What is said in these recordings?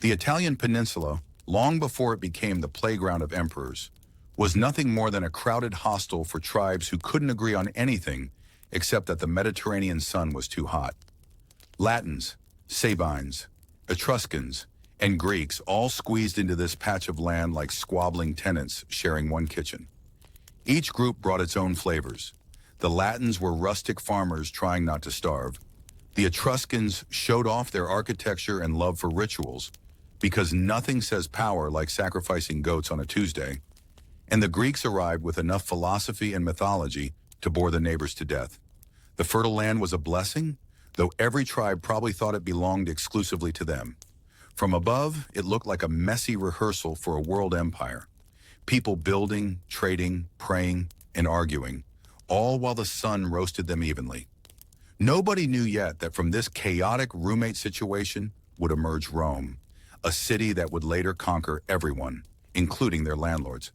The Italian peninsula, long before it became the playground of emperors, was nothing more than a crowded hostel for tribes who couldn't agree on anything except that the Mediterranean sun was too hot. Latins, Sabines, Etruscans, and Greeks all squeezed into this patch of land like squabbling tenants sharing one kitchen. Each group brought its own flavors. The Latins were rustic farmers trying not to starve. The Etruscans showed off their architecture and love for rituals, because nothing says power like sacrificing goats on a Tuesday. And the Greeks arrived with enough philosophy and mythology to bore the neighbors to death. The fertile land was a blessing, though every tribe probably thought it belonged exclusively to them. From above, it looked like a messy rehearsal for a world empire. People building, trading, praying, and arguing, all while the sun roasted them evenly. Nobody knew yet that from this chaotic roommate situation would emerge Rome, a city that would later conquer everyone, including their landlords.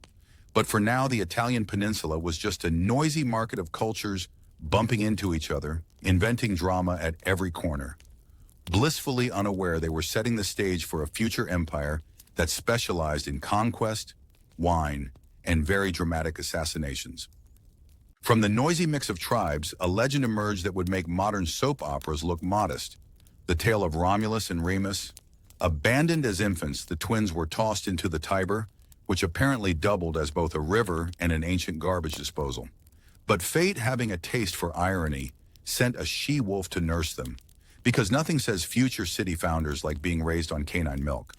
But for now, the Italian peninsula was just a noisy market of cultures bumping into each other, inventing drama at every corner. Blissfully unaware they were setting the stage for a future empire that specialized in conquest, wine, and very dramatic assassinations. From the noisy mix of tribes, a legend emerged that would make modern soap operas look modest. The tale of Romulus and Remus. Abandoned as infants, the twins were tossed into the Tiber, which apparently doubled as both a river and an ancient garbage disposal. But fate, having a taste for irony, sent a she-wolf to nurse them, because nothing says future city founders like being raised on canine milk.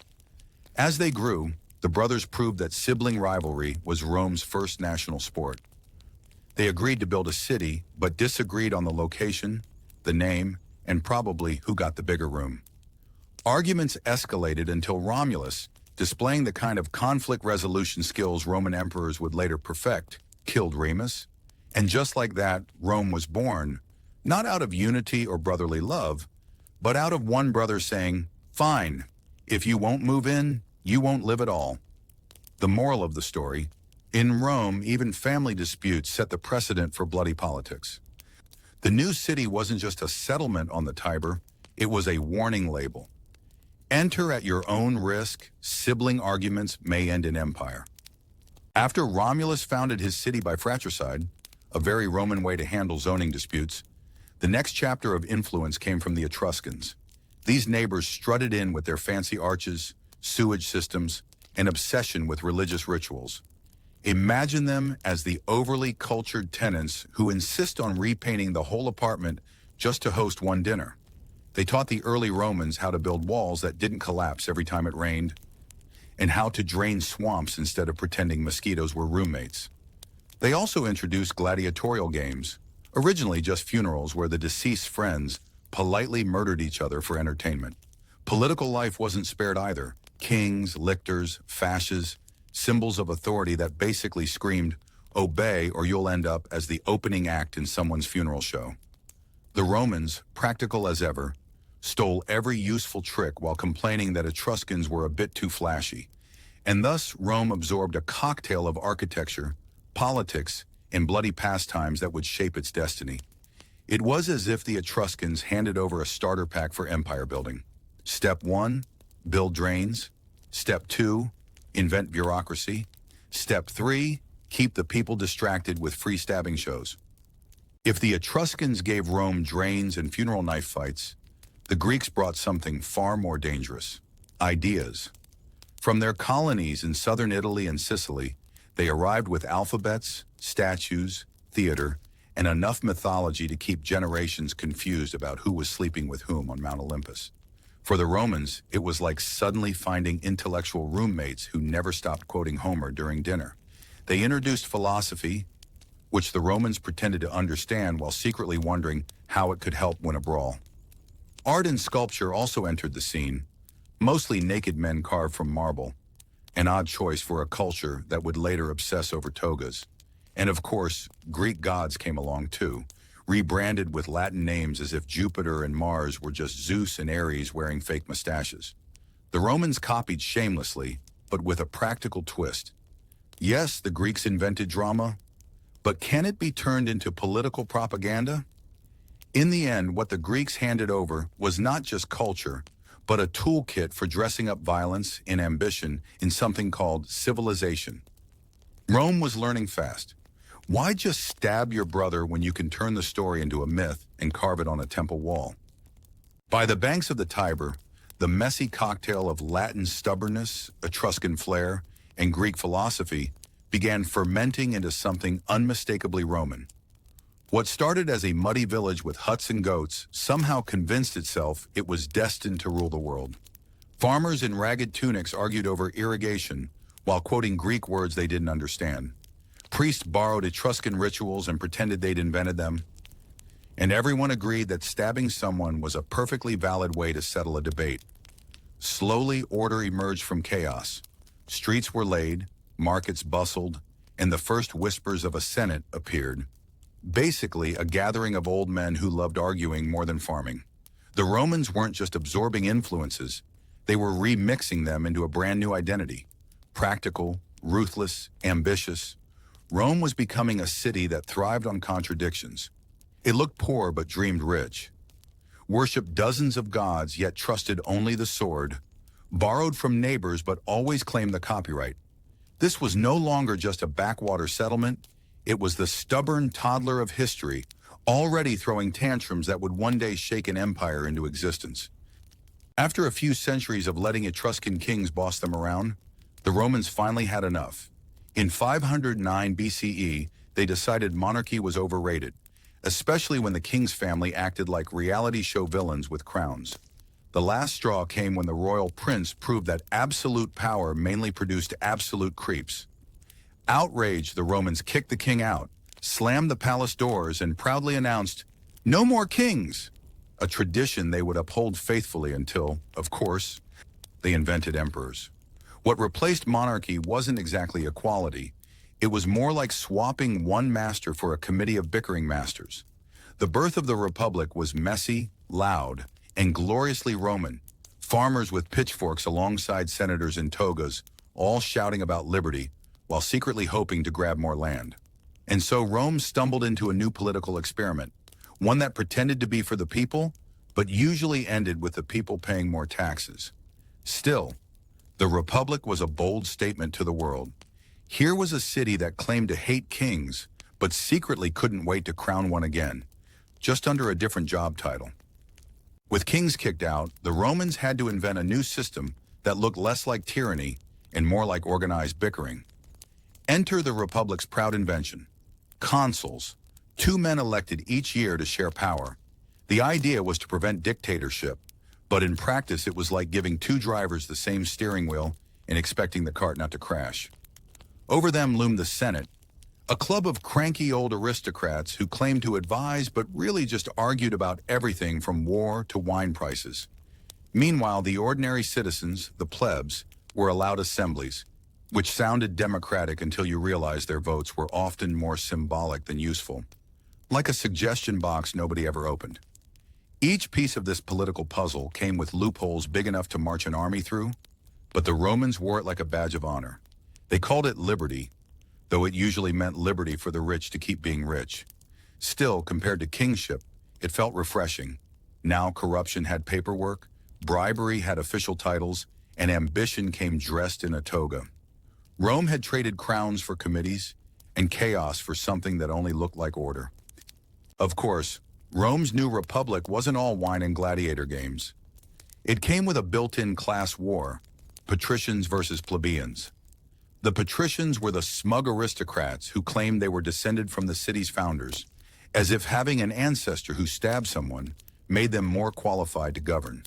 As they grew, the brothers proved that sibling rivalry was Rome's first national sport. They agreed to build a city, but disagreed on the location, the name, and probably who got the bigger room. Arguments escalated until Romulus, displaying the kind of conflict resolution skills Roman emperors would later perfect, killed Remus. And just like that, Rome was born, not out of unity or brotherly love, but out of one brother saying, "Fine, if you won't move in, you won't live at all." The moral of the story: in Rome, even family disputes set the precedent for bloody politics. The new city wasn't just a settlement on the Tiber, it was a warning label. Enter at your own risk, sibling arguments may end in empire. After Romulus founded his city by fratricide, a very Roman way to handle zoning disputes, the next chapter of influence came from the Etruscans. These neighbors strutted in with their fancy arches, sewage systems, and obsession with religious rituals. Imagine them as the overly cultured tenants who insist on repainting the whole apartment just to host one dinner. They taught the early Romans how to build walls that didn't collapse every time it rained, and how to drain swamps instead of pretending mosquitoes were roommates. They also introduced gladiatorial games, originally just funerals where the deceased friends politely murdered each other for entertainment. Political life wasn't spared either. Kings, lictors, fasces, symbols of authority that basically screamed, "Obey or you'll end up as the opening act in someone's funeral show." The Romans, practical as ever, stole every useful trick while complaining that Etruscans were a bit too flashy. And thus, Rome absorbed a cocktail of architecture, politics, and bloody pastimes that would shape its destiny. It was as if the Etruscans handed over a starter pack for empire building. Step 1, build drains. Step 2, invent bureaucracy. Step 3, keep the people distracted with free stabbing shows. If the Etruscans gave Rome drains and funeral knife fights, the Greeks brought something far more dangerous: ideas. From their colonies in southern Italy and Sicily, they arrived with alphabets, statues, theater, and enough mythology to keep generations confused about who was sleeping with whom on Mount Olympus. For the Romans, it was like suddenly finding intellectual roommates who never stopped quoting Homer during dinner. They introduced philosophy, which the Romans pretended to understand while secretly wondering how it could help win a brawl. Art and sculpture also entered the scene, mostly naked men carved from marble, an odd choice for a culture that would later obsess over togas. And of course, Greek gods came along too, rebranded with Latin names as if Jupiter and Mars were just Zeus and Ares wearing fake mustaches. The Romans copied shamelessly, but with a practical twist. Yes, the Greeks invented drama, but can it be turned into political propaganda? In the end, what the Greeks handed over was not just culture, but a toolkit for dressing up violence and ambition in something called civilization. Rome was learning fast. Why just stab your brother when you can turn the story into a myth and carve it on a temple wall? By the banks of the Tiber, the messy cocktail of Latin stubbornness, Etruscan flair, and Greek philosophy began fermenting into something unmistakably Roman. What started as a muddy village with huts and goats somehow convinced itself it was destined to rule the world. Farmers in ragged tunics argued over irrigation while quoting Greek words they didn't understand. Priests borrowed Etruscan rituals and pretended they'd invented them. And everyone agreed that stabbing someone was a perfectly valid way to settle a debate. Slowly, order emerged from chaos. Streets were laid, markets bustled, and the first whispers of a senate appeared. Basically, a gathering of old men who loved arguing more than farming. The Romans weren't just absorbing influences, they were remixing them into a brand new identity. Practical, ruthless, ambitious. Rome was becoming a city that thrived on contradictions. It looked poor but dreamed rich. Worshipped dozens of gods yet trusted only the sword. Borrowed from neighbors but always claimed the copyright. This was no longer just a backwater settlement. It was the stubborn toddler of history, already throwing tantrums that would one day shake an empire into existence. After a few centuries of letting Etruscan kings boss them around, the Romans finally had enough. In 509 BCE, they decided monarchy was overrated, especially when the king's family acted like reality show villains with crowns. The last straw came when the royal prince proved that absolute power mainly produced absolute creeps. Outraged, the Romans kicked the king out, slammed the palace doors, and proudly announced, "No more kings!" A tradition they would uphold faithfully until, of course, they invented emperors. What replaced monarchy wasn't exactly equality. It was more like swapping one master for a committee of bickering masters. The birth of the Republic was messy, loud, and gloriously Roman. Farmers with pitchforks alongside senators in togas, all shouting about liberty, while secretly hoping to grab more land. And so Rome stumbled into a new political experiment, one that pretended to be for the people, but usually ended with the people paying more taxes. Still, the Republic was a bold statement to the world. Here was a city that claimed to hate kings, but secretly couldn't wait to crown one again, just under a different job title. With kings kicked out, the Romans had to invent a new system that looked less like tyranny and more like organized bickering. Enter the Republic's proud invention, consuls, 2 men elected each year to share power. The idea was to prevent dictatorship, but in practice it was like giving 2 drivers the same steering wheel and expecting the cart not to crash. Over them loomed the Senate, a club of cranky old aristocrats who claimed to advise but really just argued about everything from war to wine prices. Meanwhile, the ordinary citizens, the plebs, were allowed assemblies, which sounded democratic until you realized their votes were often more symbolic than useful. Like a suggestion box nobody ever opened. Each piece of this political puzzle came with loopholes big enough to march an army through, but the Romans wore it like a badge of honor. They called it liberty, though it usually meant liberty for the rich to keep being rich. Still, compared to kingship, it felt refreshing. Now corruption had paperwork, bribery had official titles, and ambition came dressed in a toga. Rome had traded crowns for committees and chaos for something that only looked like order. Of course, Rome's new republic wasn't all wine and gladiator games. It came with a built-in class war, patricians versus plebeians. The patricians were the smug aristocrats who claimed they were descended from the city's founders, as if having an ancestor who stabbed someone made them more qualified to govern.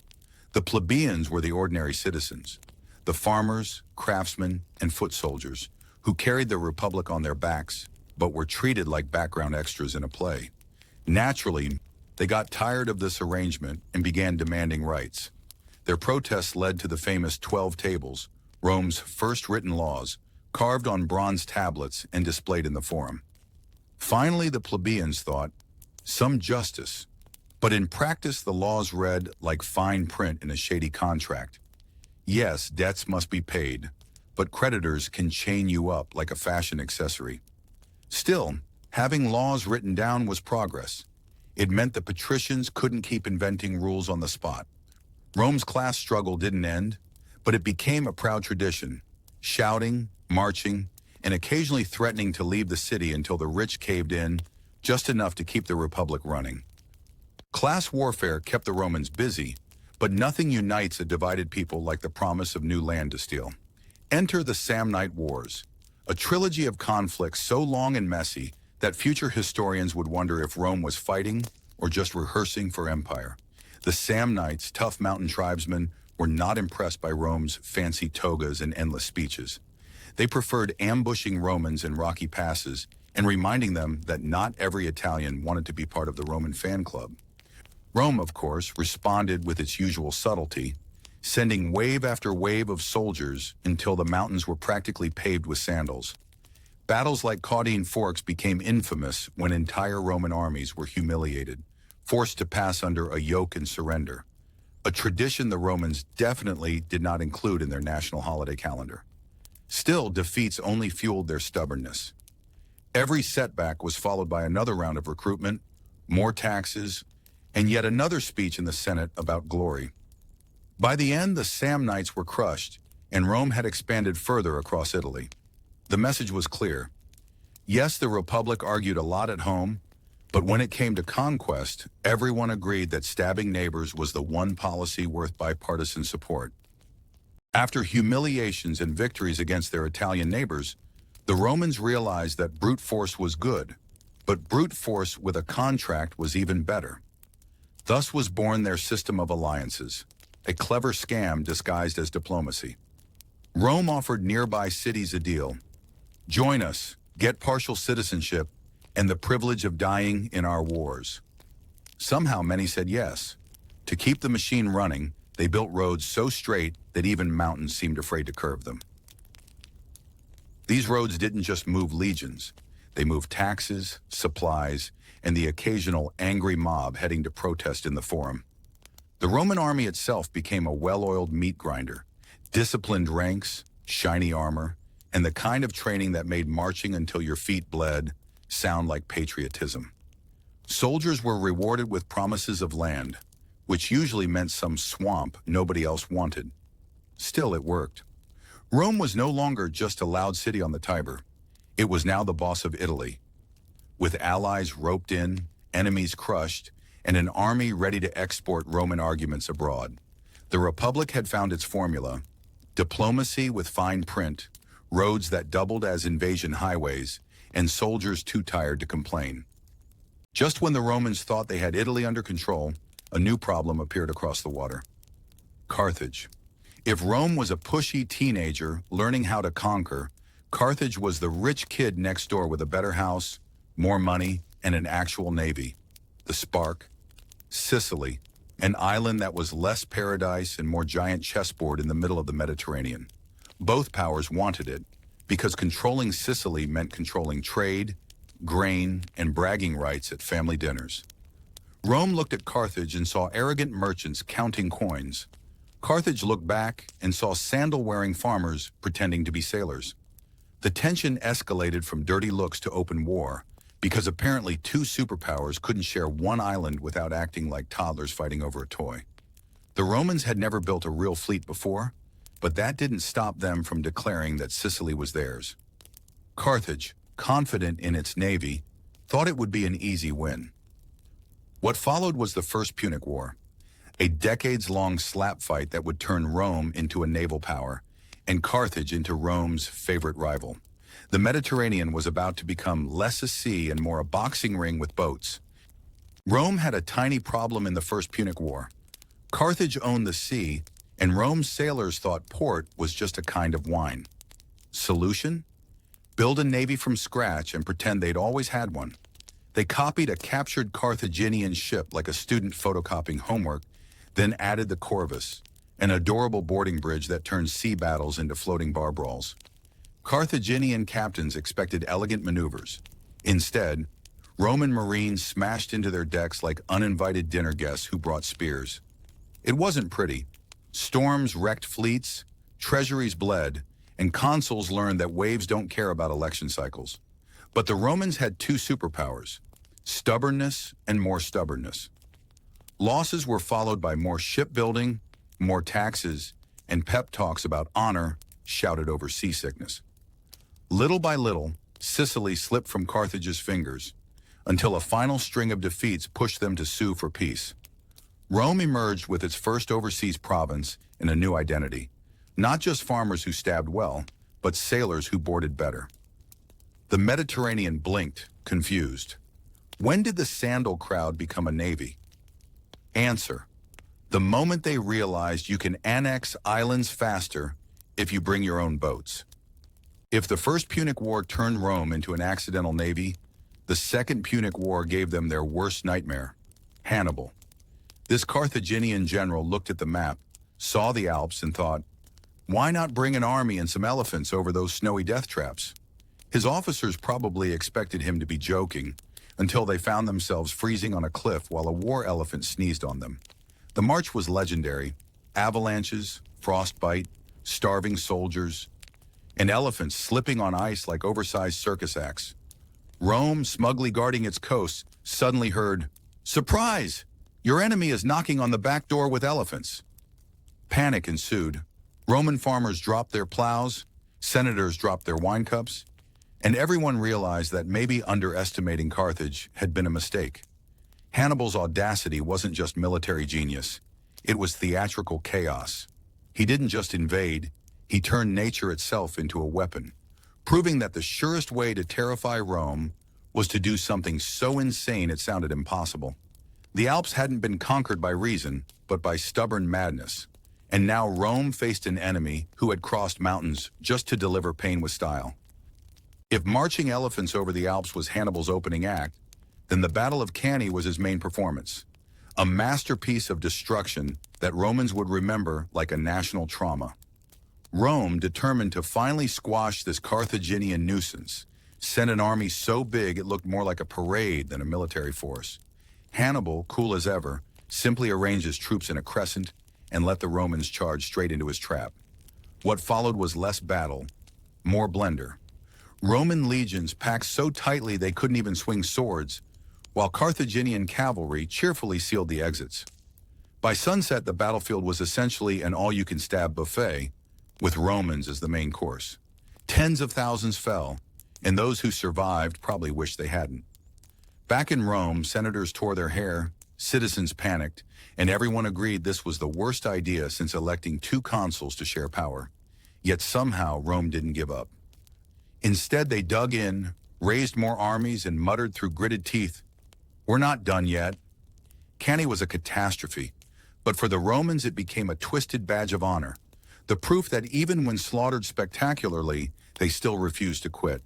The plebeians were the ordinary citizens, the farmers, craftsmen, and foot soldiers, who carried the republic on their backs, but were treated like background extras in a play. Naturally, they got tired of this arrangement and began demanding rights. Their protests led to the famous 12 Tables, Rome's first written laws, carved on bronze tablets and displayed in the Forum. Finally, the plebeians thought, some justice. But in practice, the laws read like fine print in a shady contract. Yes, debts must be paid, but creditors can chain you up like a fashion accessory. Still, having laws written down was progress. It meant the patricians couldn't keep inventing rules on the spot. Rome's class struggle didn't end, but it became a proud tradition, shouting, marching, and occasionally threatening to leave the city until the rich caved in, just enough to keep the Republic running. Class warfare kept the Romans busy, but nothing unites a divided people like the promise of new land to steal. Enter the Samnite Wars, a trilogy of conflicts so long and messy that future historians would wonder if Rome was fighting or just rehearsing for empire. The Samnites, tough mountain tribesmen, were not impressed by Rome's fancy togas and endless speeches. They preferred ambushing Romans in rocky passes and reminding them that not every Italian wanted to be part of the Roman fan club. Rome, of course, responded with its usual subtlety, sending wave after wave of soldiers until the mountains were practically paved with sandals. Battles like Caudine Forks became infamous when entire Roman armies were humiliated, forced to pass under a yoke and surrender, a tradition the Romans definitely did not include in their national holiday calendar. Still, defeats only fueled their stubbornness. Every setback was followed by another round of recruitment, more taxes, and yet another speech in the Senate about glory. By the end, the Samnites were crushed, and Rome had expanded further across Italy. The message was clear. Yes, the Republic argued a lot at home, but when it came to conquest, everyone agreed that stabbing neighbors was the one policy worth bipartisan support. After humiliations and victories against their Italian neighbors, the Romans realized that brute force was good, but brute force with a contract was even better. Thus was born their system of alliances, a clever scam disguised as diplomacy. Rome offered nearby cities a deal. Join us, get partial citizenship, and the privilege of dying in our wars. Somehow many said yes. To keep the machine running, they built roads so straight that even mountains seemed afraid to curve them. These roads didn't just move legions. They moved taxes, supplies, and the occasional angry mob heading to protest in the Forum. The Roman army itself became a well-oiled meat grinder, disciplined ranks, shiny armor, and the kind of training that made marching until your feet bled sound like patriotism. Soldiers were rewarded with promises of land, which usually meant some swamp nobody else wanted. Still, it worked. Rome was no longer just a loud city on the Tiber. It was now the boss of Italy. With allies roped in, enemies crushed, and an army ready to export Roman arguments abroad. The Republic had found its formula: diplomacy with fine print, roads that doubled as invasion highways, and soldiers too tired to complain. Just when the Romans thought they had Italy under control, a new problem appeared across the water: Carthage. If Rome was a pushy teenager learning how to conquer, Carthage was the rich kid next door with a better house, more money, and an actual navy. The spark. Sicily, an island that was less paradise and more giant chessboard in the middle of the Mediterranean. Both powers wanted it, because controlling Sicily meant controlling trade, grain, and bragging rights at family dinners. Rome looked at Carthage and saw arrogant merchants counting coins. Carthage looked back and saw sandal-wearing farmers pretending to be sailors. The tension escalated from dirty looks to open war, because apparently two superpowers couldn't share one island without acting like toddlers fighting over a toy. The Romans had never built a real fleet before, but that didn't stop them from declaring that Sicily was theirs. Carthage, confident in its navy, thought it would be an easy win. What followed was the First Punic War, a decades-long slap fight that would turn Rome into a naval power and Carthage into Rome's favorite rival. The Mediterranean was about to become less a sea and more a boxing ring with boats. Rome had a tiny problem in the First Punic War. Carthage owned the sea, and Rome's sailors thought port was just a kind of wine. Solution? Build a navy from scratch and pretend they'd always had one. They copied a captured Carthaginian ship like a student photocopying homework, then added the Corvus, an adorable boarding bridge that turned sea battles into floating bar brawls. Carthaginian captains expected elegant maneuvers. Instead, Roman marines smashed into their decks like uninvited dinner guests who brought spears. It wasn't pretty. Storms wrecked fleets, treasuries bled, and consuls learned that waves don't care about election cycles. But the Romans had two superpowers: stubbornness and more stubbornness. Losses were followed by more shipbuilding, more taxes, and pep talks about honor shouted over seasickness. Little by little, Sicily slipped from Carthage's fingers, until a final string of defeats pushed them to sue for peace. Rome emerged with its first overseas province in a new identity, not just farmers who stabbed well, but sailors who boarded better. The Mediterranean blinked, confused. When did the sandal crowd become a navy? Answer: the moment they realized you can annex islands faster if you bring your own boats. If the First Punic War turned Rome into an accidental navy, the Second Punic War gave them their worst nightmare: Hannibal. This Carthaginian general looked at the map, saw the Alps, and thought, why not bring an army and some elephants over those snowy death traps? His officers probably expected him to be joking, until they found themselves freezing on a cliff while a war elephant sneezed on them. The march was legendary: avalanches, frostbite, starving soldiers, and elephants slipping on ice like oversized circus acts. Rome, smugly guarding its coasts, suddenly heard, "Surprise! Your enemy is knocking on the back door with elephants." Panic ensued. Roman farmers dropped their plows, senators dropped their wine cups, and everyone realized that maybe underestimating Carthage had been a mistake. Hannibal's audacity wasn't just military genius, it was theatrical chaos. He didn't just invade, he turned nature itself into a weapon, proving that the surest way to terrify Rome was to do something so insane it sounded impossible. The Alps hadn't been conquered by reason, but by stubborn madness. And now Rome faced an enemy who had crossed mountains just to deliver pain with style. If marching elephants over the Alps was Hannibal's opening act, then the Battle of Cannae was his main performance, a masterpiece of destruction that Romans would remember like a national trauma. Rome, determined to finally squash this Carthaginian nuisance, sent an army so big it looked more like a parade than a military force. Hannibal, cool as ever, simply arranged his troops in a crescent and let the Romans charge straight into his trap. What followed was less battle, more blender. Roman legions packed so tightly they couldn't even swing swords, while Carthaginian cavalry cheerfully sealed the exits. By sunset, the battlefield was essentially an all-you-can-stab buffet, with Romans as the main course. Tens of thousands fell, and those who survived probably wished they hadn't. Back in Rome, senators tore their hair, citizens panicked, and everyone agreed this was the worst idea since electing two consuls to share power. Yet somehow Rome didn't give up. Instead, they dug in, raised more armies, and muttered through gritted teeth, "We're not done yet." Cannae was a catastrophe, but for the Romans it became a twisted badge of honor, the proof that even when slaughtered spectacularly, they still refused to quit.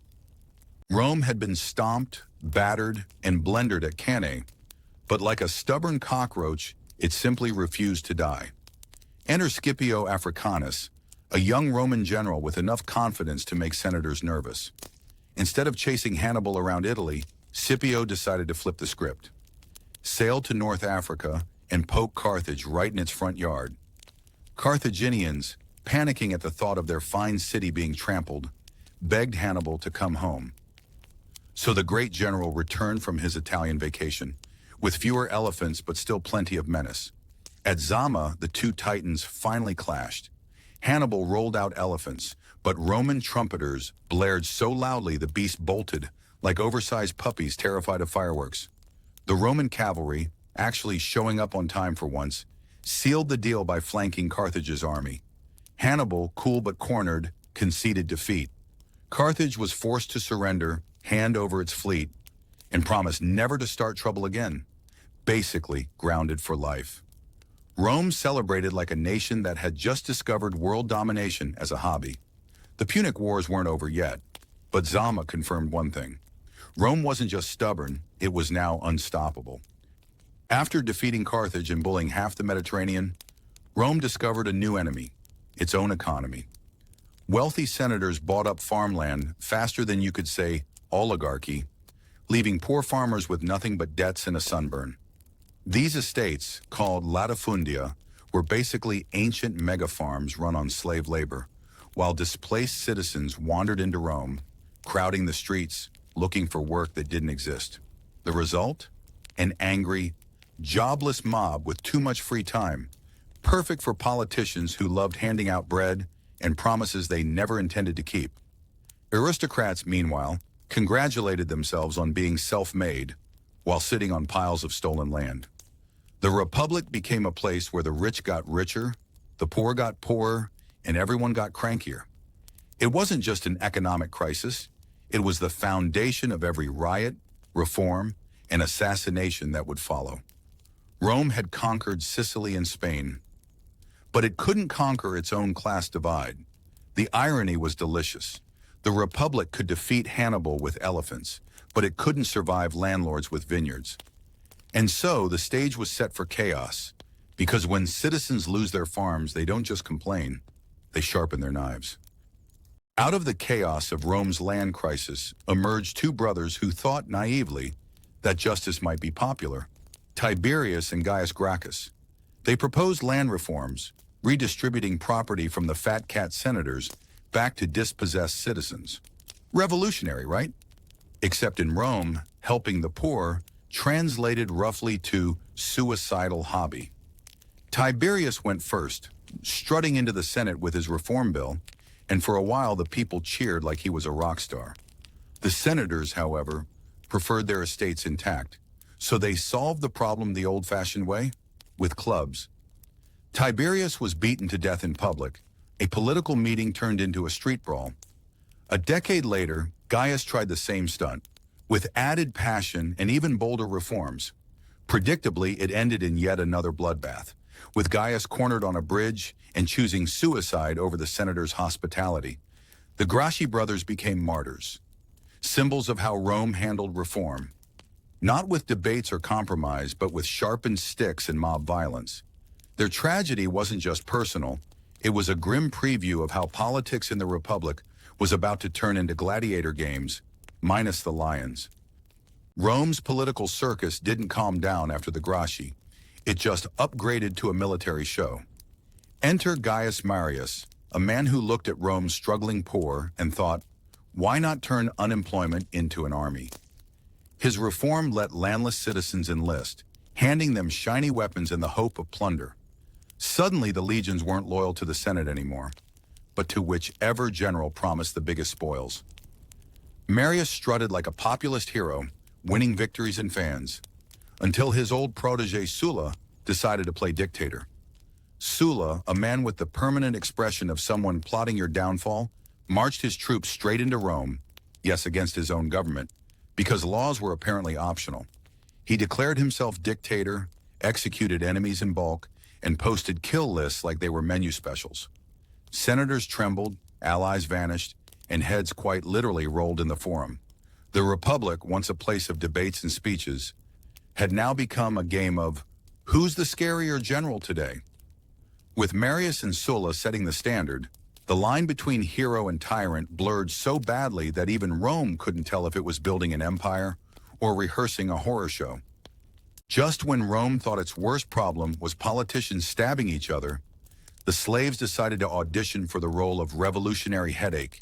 Rome had been stomped, battered, and blendered at Cannae, but like a stubborn cockroach, it simply refused to die. Enter Scipio Africanus, a young Roman general with enough confidence to make senators nervous. Instead of chasing Hannibal around Italy, Scipio decided to flip the script. Sail to North Africa and poke Carthage right in its front yard. Carthaginians, panicking at the thought of their fine city being trampled, begged Hannibal to come home. So the great general returned from his Italian vacation, with fewer elephants but still plenty of menace. At Zama, the two titans finally clashed. Hannibal rolled out elephants, but Roman trumpeters blared so loudly the beasts bolted, like oversized puppies terrified of fireworks. The Roman cavalry, actually showing up on time for once, sealed the deal by flanking Carthage's army. Hannibal, cool but cornered, conceded defeat. Carthage was forced to surrender, hand over its fleet, and promised never to start trouble again, basically grounded for life. Rome celebrated like a nation that had just discovered world domination as a hobby. The Punic Wars weren't over yet, but Zama confirmed one thing. Rome wasn't just stubborn, it was now unstoppable. After defeating Carthage and bullying half the Mediterranean, Rome discovered a new enemy, its own economy. Wealthy senators bought up farmland faster than you could say oligarchy, leaving poor farmers with nothing but debts and a sunburn. These estates, called latifundia, were basically ancient mega-farms run on slave labor, while displaced citizens wandered into Rome, crowding the streets, looking for work that didn't exist. The result? An angry, jobless mob with too much free time, perfect for politicians who loved handing out bread and promises they never intended to keep. Aristocrats, meanwhile, congratulated themselves on being self-made while sitting on piles of stolen land. The Republic became a place where the rich got richer, the poor got poorer, and everyone got crankier. It wasn't just an economic crisis, it was the foundation of every riot, reform, and assassination that would follow. Rome had conquered Sicily and Spain, but it couldn't conquer its own class divide. The irony was delicious. The Republic could defeat Hannibal with elephants, but it couldn't survive landlords with vineyards. And so the stage was set for chaos, because when citizens lose their farms, they don't just complain, they sharpen their knives. Out of the chaos of Rome's land crisis emerged two brothers who thought naively that justice might be popular, Tiberius and Gaius Gracchus. They proposed land reforms, redistributing property from the fat cat senators back to dispossessed citizens. Revolutionary, right? Except in Rome, helping the poor translated roughly to suicidal hobby. Tiberius went first, strutting into the Senate with his reform bill, and for a while the people cheered like he was a rock star. The senators, however, preferred their estates intact, so they solved the problem the old-fashioned way, with clubs. Tiberius was beaten to death in public. A political meeting turned into a street brawl. A decade later, Gaius tried the same stunt, with added passion and even bolder reforms. Predictably, it ended in yet another bloodbath, with Gaius cornered on a bridge and choosing suicide over the senator's hospitality. The Gracchi brothers became martyrs, symbols of how Rome handled reform. Not with debates or compromise, but with sharpened sticks and mob violence. Their tragedy wasn't just personal, it was a grim preview of how politics in the Republic was about to turn into gladiator games, minus the lions. Rome's political circus didn't calm down after the Gracchi. It just upgraded to a military show. Enter Gaius Marius, a man who looked at Rome's struggling poor and thought, why not turn unemployment into an army? His reform let landless citizens enlist, handing them shiny weapons in the hope of plunder. Suddenly, the legions weren't loyal to the Senate anymore, but to whichever general promised the biggest spoils. Marius strutted like a populist hero, winning victories and fans, until his old protege Sulla decided to play dictator. Sulla, a man with the permanent expression of someone plotting your downfall, marched his troops straight into Rome, yes, against his own government, because laws were apparently optional. He declared himself dictator, executed enemies in bulk, and posted kill lists like they were menu specials. Senators trembled, allies vanished, and heads quite literally rolled in the forum. The Republic, once a place of debates and speeches, had now become a game of who's the scarier general today? With Marius and Sulla setting the standard, the line between hero and tyrant blurred so badly that even Rome couldn't tell if it was building an empire or rehearsing a horror show. Just when Rome thought its worst problem was politicians stabbing each other, the slaves decided to audition for the role of revolutionary headache.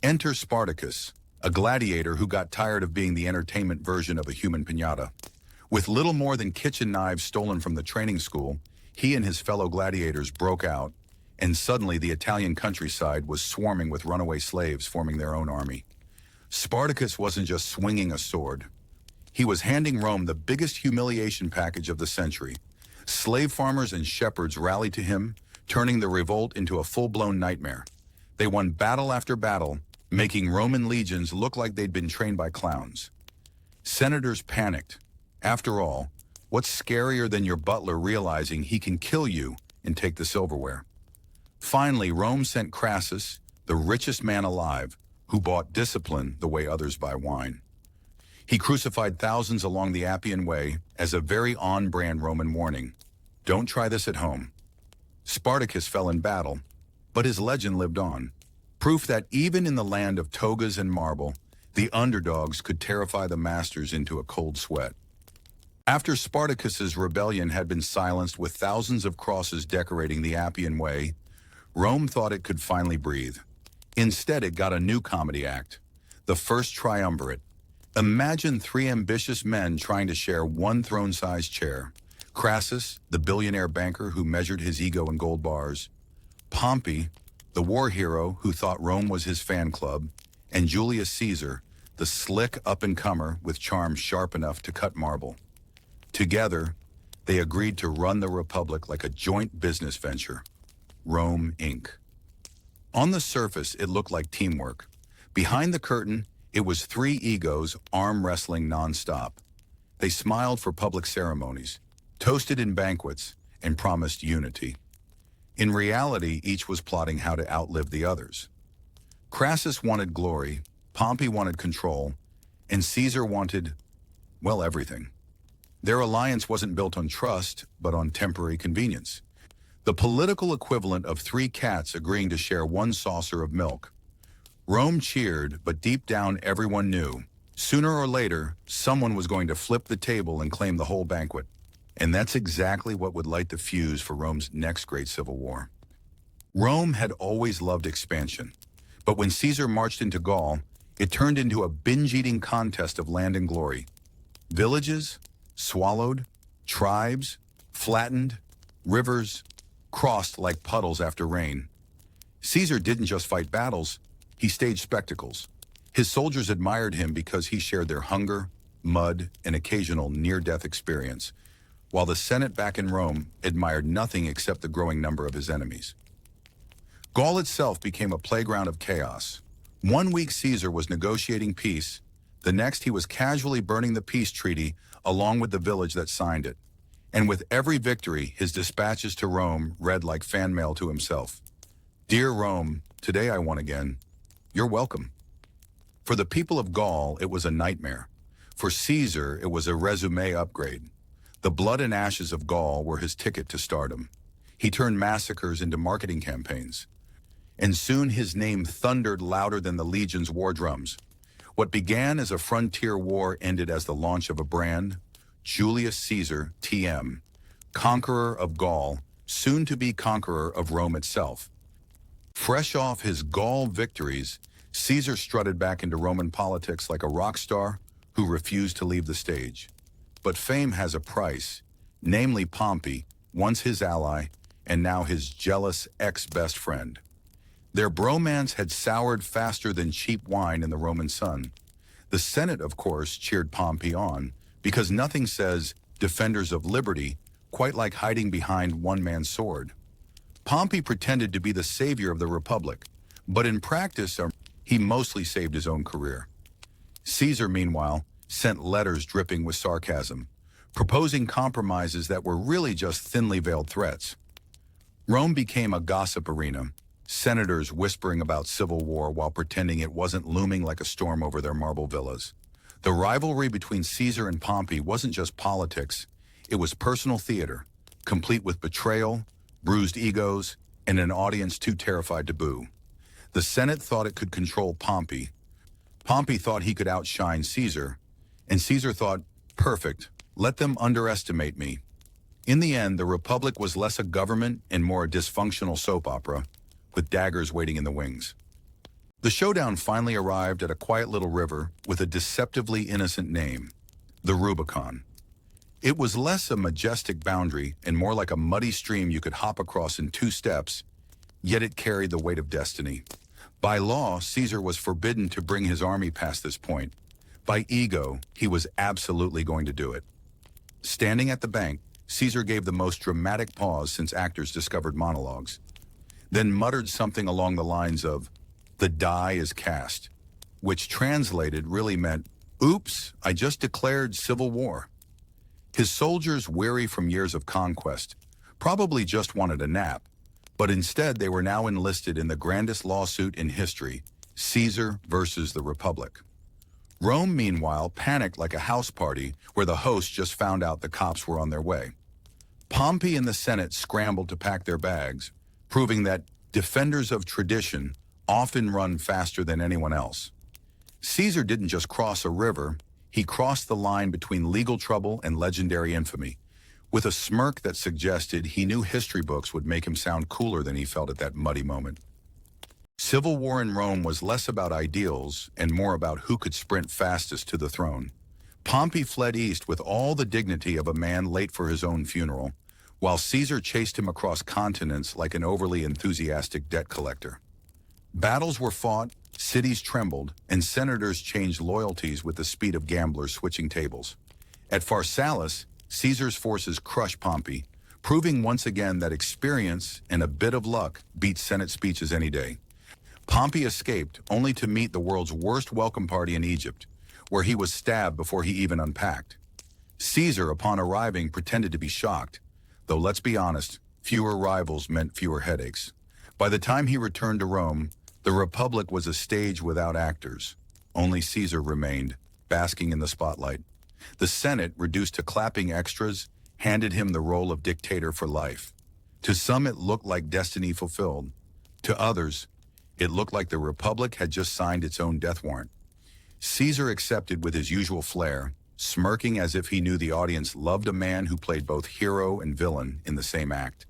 Enter Spartacus, a gladiator who got tired of being the entertainment version of a human piñata. With little more than kitchen knives stolen from the training school, he and his fellow gladiators broke out, and suddenly the Italian countryside was swarming with runaway slaves forming their own army. Spartacus wasn't just swinging a sword. He was handing Rome the biggest humiliation package of the century. Slave farmers and shepherds rallied to him, turning the revolt into a full-blown nightmare. They won battle after battle, making Roman legions look like they'd been trained by clowns. Senators panicked. After all, what's scarier than your butler realizing he can kill you and take the silverware? Finally, Rome sent Crassus, the richest man alive, who bought discipline the way others buy wine. He crucified thousands along the Appian Way as a very on-brand Roman warning. Don't try this at home. Spartacus fell in battle, but his legend lived on. Proof that even in the land of togas and marble, the underdogs could terrify the masters into a cold sweat. After Spartacus's rebellion had been silenced with thousands of crosses decorating the Appian Way, Rome thought it could finally breathe. Instead, it got a new comedy act, the First Triumvirate. Imagine three ambitious men trying to share one throne-sized chair, Crassus, the billionaire banker who measured his ego in gold bars, Pompey, the war hero who thought Rome was his fan club, and Julius Caesar, the slick up-and-comer with charm sharp enough to cut marble. Together, they agreed to run the Republic like a joint business venture, Rome, Inc. On the surface, it looked like teamwork. Behind the curtain, it was three egos arm wrestling nonstop. They smiled for public ceremonies, toasted in banquets, and promised unity. In reality, each was plotting how to outlive the others. Crassus wanted glory, Pompey wanted control, and Caesar wanted, well, everything. Their alliance wasn't built on trust, but on temporary convenience. The political equivalent of three cats agreeing to share one saucer of milk. Rome cheered, but deep down everyone knew, sooner or later, someone was going to flip the table and claim the whole banquet. And that's exactly what would light the fuse for Rome's next great civil war. Rome had always loved expansion, but when Caesar marched into Gaul, it turned into a binge-eating contest of land and glory. Villages, swallowed, tribes, flattened, rivers, crossed like puddles after rain. Caesar didn't just fight battles, he staged spectacles. His soldiers admired him because he shared their hunger, mud, and occasional near-death experience, while the Senate back in Rome admired nothing except the growing number of his enemies. Gaul itself became a playground of chaos. One week Caesar was negotiating peace, the next he was casually burning the peace treaty along with the village that signed it. And with every victory, his dispatches to Rome read like fan mail to himself. Dear Rome, today I won again. You're welcome. For the people of Gaul, it was a nightmare. For Caesar, it was a resume upgrade. The blood and ashes of Gaul were his ticket to stardom. He turned massacres into marketing campaigns. And soon his name thundered louder than the legion's war drums. What began as a frontier war ended as the launch of a brand, Julius Caesar, TM, conqueror of Gaul, soon to be conqueror of Rome itself. Fresh off his Gaul victories, Caesar strutted back into Roman politics like a rock star who refused to leave the stage. But fame has a price, namely Pompey, once his ally, and now his jealous ex-best friend. Their bromance had soured faster than cheap wine in the Roman sun. The Senate, of course, cheered Pompey on, because nothing says defenders of liberty quite like hiding behind one man's sword. Pompey pretended to be the savior of the Republic, but in practice, he mostly saved his own career. Caesar, meanwhile, sent letters dripping with sarcasm, proposing compromises that were really just thinly veiled threats. Rome became a gossip arena, senators whispering about civil war while pretending it wasn't looming like a storm over their marble villas. The rivalry between Caesar and Pompey wasn't just politics, it was personal theater, complete with betrayal, bruised egos, and an audience too terrified to boo. The Senate thought it could control Pompey. Pompey thought he could outshine Caesar, and Caesar thought, perfect, let them underestimate me. In the end, the Republic was less a government and more a dysfunctional soap opera, with daggers waiting in the wings. The showdown finally arrived at a quiet little river with a deceptively innocent name, the Rubicon. It was less a majestic boundary and more like a muddy stream you could hop across in 2 steps, yet it carried the weight of destiny. By law, Caesar was forbidden to bring his army past this point. By ego, he was absolutely going to do it. Standing at the bank, Caesar gave the most dramatic pause since actors discovered monologues, then muttered something along the lines of, "The die is cast," which translated really meant, "Oops, I just declared civil war." His soldiers, weary from years of conquest, probably just wanted a nap, but instead they were now enlisted in the grandest lawsuit in history, Caesar versus the Republic. Rome, meanwhile, panicked like a house party where the host just found out the cops were on their way. Pompey and the Senate scrambled to pack their bags, proving that defenders of tradition often run faster than anyone else. Caesar didn't just cross a river, he crossed the line between legal trouble and legendary infamy, with a smirk that suggested he knew history books would make him sound cooler than he felt at that muddy moment. Civil war in Rome was less about ideals and more about who could sprint fastest to the throne. Pompey fled east with all the dignity of a man late for his own funeral, while Caesar chased him across continents like an overly enthusiastic debt collector. Battles were fought, cities trembled, and senators changed loyalties with the speed of gamblers switching tables. At Pharsalus, Caesar's forces crushed Pompey, proving once again that experience and a bit of luck beat Senate speeches any day. Pompey escaped only to meet the world's worst welcome party in Egypt, where he was stabbed before he even unpacked. Caesar, upon arriving, pretended to be shocked, though let's be honest, fewer rivals meant fewer headaches. By the time he returned to Rome, the Republic was a stage without actors. Only Caesar remained, basking in the spotlight. The Senate, reduced to clapping extras, handed him the role of dictator for life. To some it looked like destiny fulfilled. To others, it looked like the Republic had just signed its own death warrant. Caesar accepted with his usual flair, smirking as if he knew the audience loved a man who played both hero and villain in the same act.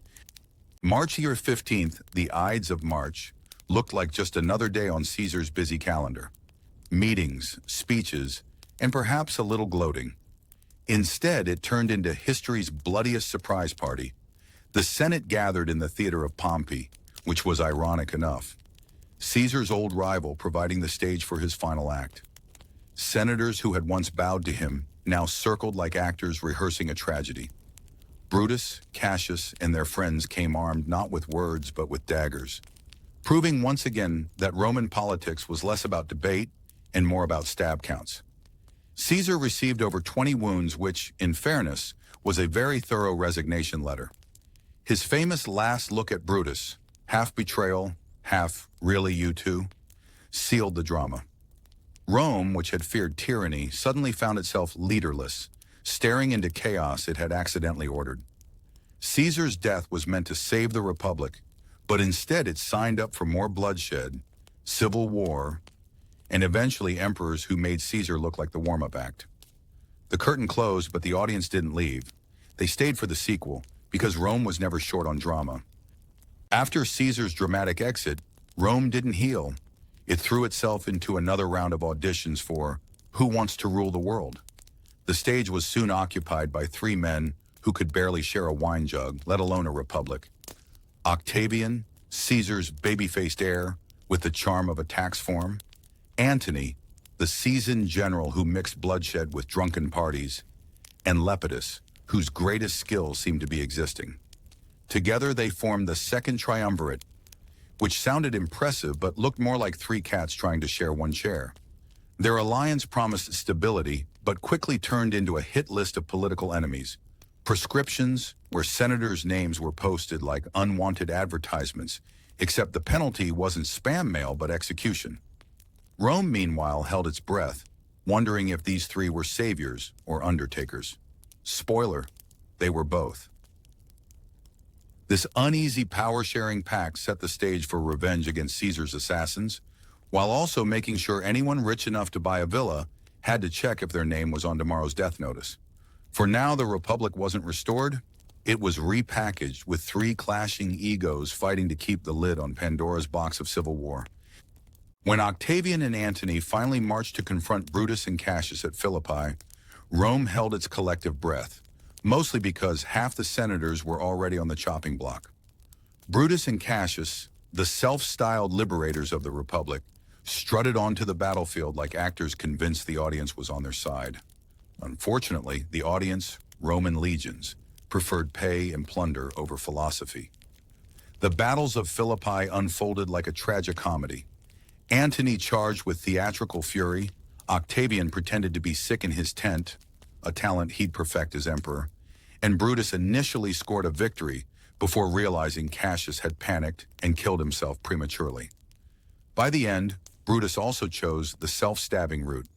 March year 15th, the Ides of March, looked like just another day on Caesar's busy calendar. Meetings, speeches, and perhaps a little gloating. Instead, it turned into history's bloodiest surprise party. The Senate gathered in the theater of Pompey, which was ironic enough. Caesar's old rival providing the stage for his final act. Senators who had once bowed to him now circled like actors rehearsing a tragedy. Brutus, Cassius, and their friends came armed not with words but with daggers, proving once again that Roman politics was less about debate and more about stab counts. Caesar received over 20 wounds, which, in fairness, was a very thorough resignation letter. His famous last look at Brutus, half betrayal, half really you two, sealed the drama. Rome, which had feared tyranny, suddenly found itself leaderless, staring into chaos it had accidentally ordered. Caesar's death was meant to save the Republic, but instead it signed up for more bloodshed, civil war, and eventually emperors who made Caesar look like the warm-up act. The curtain closed, but the audience didn't leave. They stayed for the sequel, because Rome was never short on drama. After Caesar's dramatic exit, Rome didn't heal. It threw itself into another round of auditions for Who Wants to Rule the World? The stage was soon occupied by three men who could barely share a wine jug, let alone a republic. Octavian, Caesar's baby-faced heir with the charm of a tax form. Antony, the seasoned general who mixed bloodshed with drunken parties. And Lepidus, whose greatest skill seemed to be existing. Together they formed the Second Triumvirate, which sounded impressive but looked more like three cats trying to share one chair. Their alliance promised stability, but quickly turned into a hit list of political enemies. Prescriptions, where senators' names were posted like unwanted advertisements, except the penalty wasn't spam mail but execution. Rome, meanwhile, held its breath, wondering if these three were saviors or undertakers. Spoiler, they were both. This uneasy power-sharing pact set the stage for revenge against Caesar's assassins, while also making sure anyone rich enough to buy a villa had to check if their name was on tomorrow's death notice. For now, the Republic wasn't restored. It was repackaged with three clashing egos fighting to keep the lid on Pandora's box of civil war. When Octavian and Antony finally marched to confront Brutus and Cassius at Philippi, Rome held its collective breath, mostly because half the senators were already on the chopping block. Brutus and Cassius, the self-styled liberators of the Republic, strutted onto the battlefield like actors convinced the audience was on their side. Unfortunately, the audience, Roman legions, preferred pay and plunder over philosophy. The battles of Philippi unfolded like a tragicomedy. Antony charged with theatrical fury, Octavian pretended to be sick in his tent, a talent he'd perfect as emperor, and Brutus initially scored a victory before realizing Cassius had panicked and killed himself prematurely. By the end, Brutus also chose the self-stabbing route,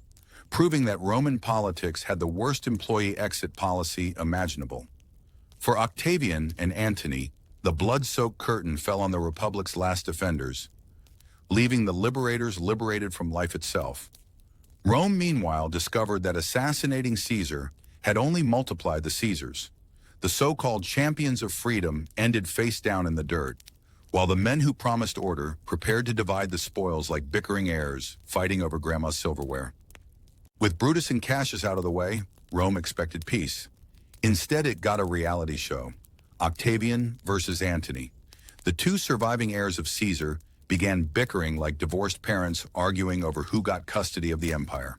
proving that Roman politics had the worst employee exit policy imaginable. For Octavian and Antony, the blood-soaked curtain fell on the Republic's last defenders, leaving the liberators liberated from life itself. Rome, meanwhile, discovered that assassinating Caesar had only multiplied the Caesars. The so-called champions of freedom ended face down in the dirt, while the men who promised order prepared to divide the spoils like bickering heirs fighting over grandma's silverware. With Brutus and Cassius out of the way, Rome expected peace. Instead, it got a reality show. Octavian versus Antony. The two surviving heirs of Caesar began bickering like divorced parents arguing over who got custody of the empire.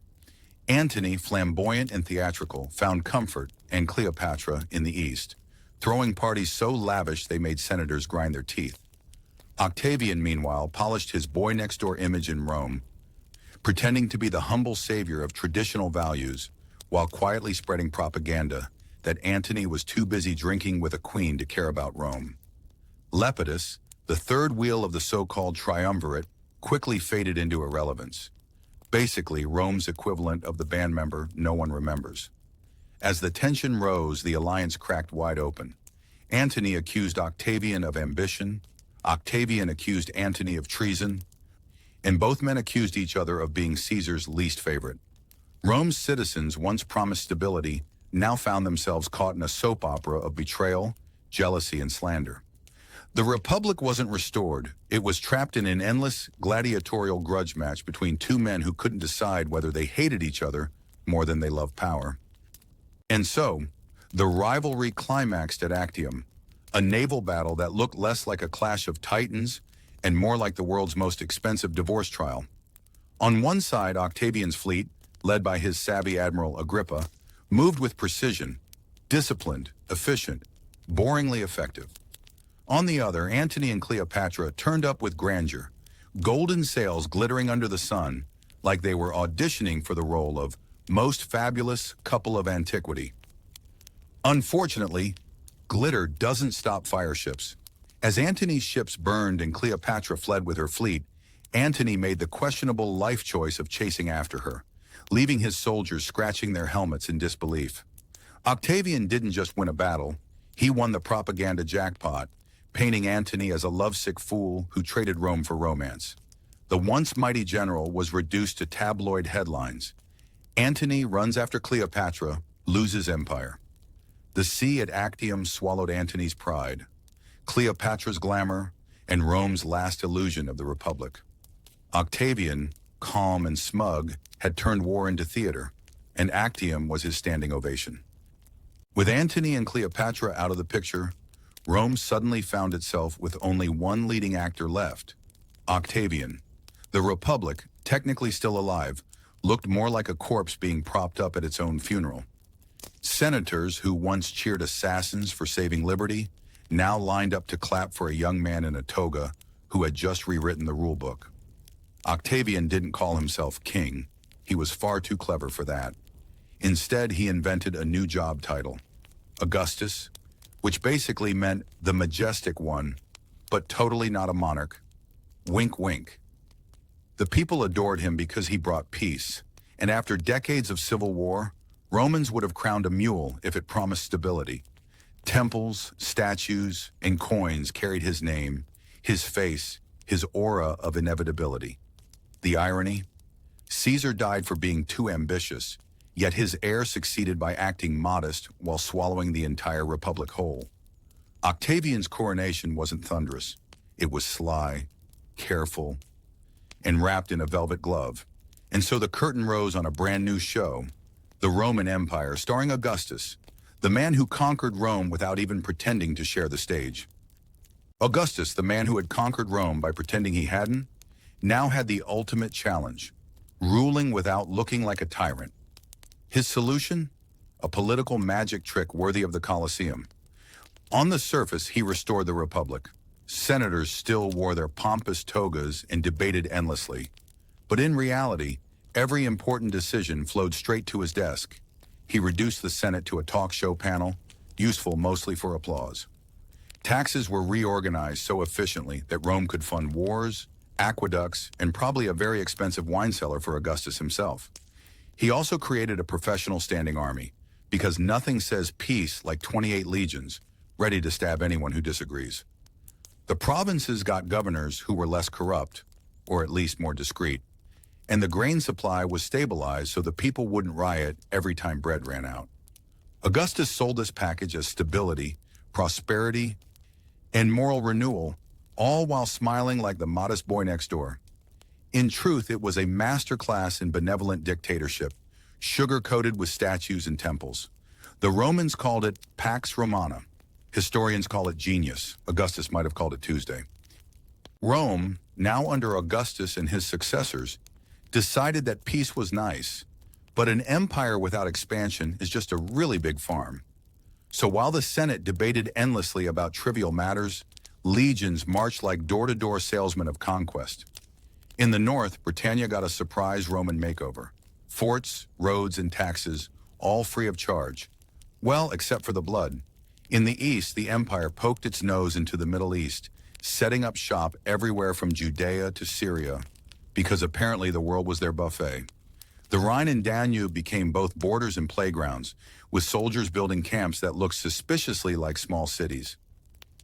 Antony, flamboyant and theatrical, found comfort, and Cleopatra in the east, throwing parties so lavish they made senators grind their teeth. Octavian, meanwhile, polished his boy-next-door image in Rome, pretending to be the humble savior of traditional values while quietly spreading propaganda that Antony was too busy drinking with a queen to care about Rome. Lepidus, the third wheel of the so-called triumvirate, quickly faded into irrelevance. Basically, Rome's equivalent of the band member no one remembers. As the tension rose, the alliance cracked wide open. Antony accused Octavian of ambition, Octavian accused Antony of treason, and both men accused each other of being Caesar's least favorite. Rome's citizens, once promised stability, now found themselves caught in a soap opera of betrayal, jealousy, and slander. The Republic wasn't restored. It was trapped in an endless, gladiatorial grudge match between two men who couldn't decide whether they hated each other more than they loved power. And so, the rivalry climaxed at Actium, a naval battle that looked less like a clash of titans and more like the world's most expensive divorce trial. On one side, Octavian's fleet, led by his savvy admiral Agrippa, moved with precision, disciplined, efficient, boringly effective. On the other, Antony and Cleopatra turned up with grandeur, golden sails glittering under the sun, like they were auditioning for the role of most fabulous couple of antiquity. Unfortunately, glitter doesn't stop fire ships. As Antony's ships burned and Cleopatra fled with her fleet, Antony made the questionable life choice of chasing after her, leaving his soldiers scratching their helmets in disbelief. Octavian didn't just win a battle, he won the propaganda jackpot, painting Antony as a lovesick fool who traded Rome for romance. The once mighty general was reduced to tabloid headlines. Antony runs after Cleopatra, loses empire. The sea at Actium swallowed Antony's pride, Cleopatra's glamour, and Rome's last illusion of the Republic. Octavian, calm and smug, had turned war into theater, and Actium was his standing ovation. With Antony and Cleopatra out of the picture, Rome suddenly found itself with only one leading actor left, Octavian. The Republic, technically still alive, looked more like a corpse being propped up at its own funeral. Senators who once cheered assassins for saving liberty now lined up to clap for a young man in a toga who had just rewritten the rulebook. Octavian didn't call himself king. He was far too clever for that. Instead, he invented a new job title, Augustus, which basically meant the majestic one, but totally not a monarch. Wink, wink. The people adored him because he brought peace, and after decades of civil war, Romans would have crowned a mule if it promised stability. Temples, statues, and coins carried his name, his face, his aura of inevitability. The irony? Caesar died for being too ambitious, yet his heir succeeded by acting modest while swallowing the entire republic whole. Octavian's coronation wasn't thunderous. It was sly, careful, and wrapped in a velvet glove. And so the curtain rose on a brand new show, The Roman Empire, starring Augustus, the man who conquered Rome without even pretending to share the stage. Augustus, the man who had conquered Rome by pretending he hadn't, now had the ultimate challenge, ruling without looking like a tyrant. His solution? A political magic trick worthy of the Colosseum. On the surface, he restored the Republic. Senators still wore their pompous togas and debated endlessly. But in reality, every important decision flowed straight to his desk. He reduced the Senate to a talk show panel, useful mostly for applause. Taxes were reorganized so efficiently that Rome could fund wars, aqueducts, and probably a very expensive wine cellar for Augustus himself. He also created a professional standing army, because nothing says peace like 28 legions, ready to stab anyone who disagrees. The provinces got governors who were less corrupt, or at least more discreet, and the grain supply was stabilized so the people wouldn't riot every time bread ran out. Augustus sold this package as stability, prosperity, and moral renewal, all while smiling like the modest boy next door. In truth, it was a masterclass in benevolent dictatorship, sugar-coated with statues and temples. The Romans called it Pax Romana. Historians call it genius. Augustus might have called it Tuesday. Rome, now under Augustus and his successors, decided that peace was nice, but an empire without expansion is just a really big farm. So while the Senate debated endlessly about trivial matters, legions marched like door-to-door salesmen of conquest. In the north, Britannia got a surprise Roman makeover. Forts, roads, and taxes, all free of charge. Well, except for the blood. In the east, the empire poked its nose into the Middle East, setting up shop everywhere from Judea to Syria, because apparently the world was their buffet. The Rhine and Danube became both borders and playgrounds, with soldiers building camps that looked suspiciously like small cities.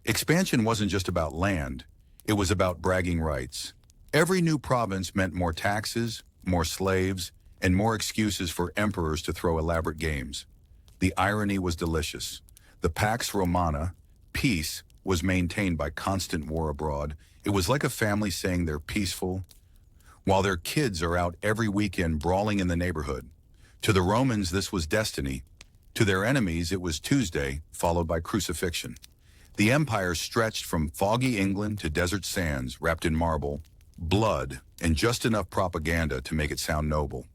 Expansion wasn't just about land, it was about bragging rights. Every new province meant more taxes, more slaves, and more excuses for emperors to throw elaborate games. The irony was delicious. The Pax Romana, peace, was maintained by constant war abroad. It was like a family saying they're peaceful, while their kids are out every weekend brawling in the neighborhood. To the Romans, this was destiny. To their enemies, it was Tuesday, followed by crucifixion. The empire stretched from foggy England to desert sands wrapped in marble, blood, and just enough propaganda to make it sound noble.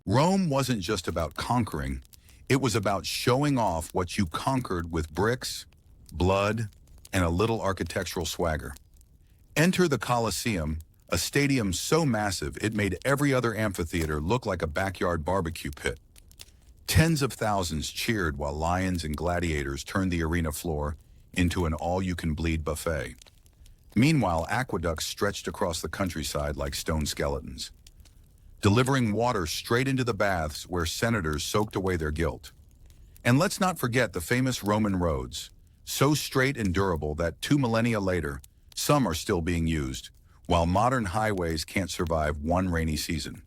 Rome wasn't just about conquering, it was about showing off what you conquered with bricks, blood, and a little architectural swagger. Enter the Colosseum, a stadium so massive it made every other amphitheater look like a backyard barbecue pit. Tens of thousands cheered while lions and gladiators turned the arena floor into an all-you-can-bleed buffet. Meanwhile, aqueducts stretched across the countryside like stone skeletons, delivering water straight into the baths where senators soaked away their guilt. And let's not forget the famous Roman roads, so straight and durable that 2 millennia later, some are still being used, while modern highways can't survive one rainy season.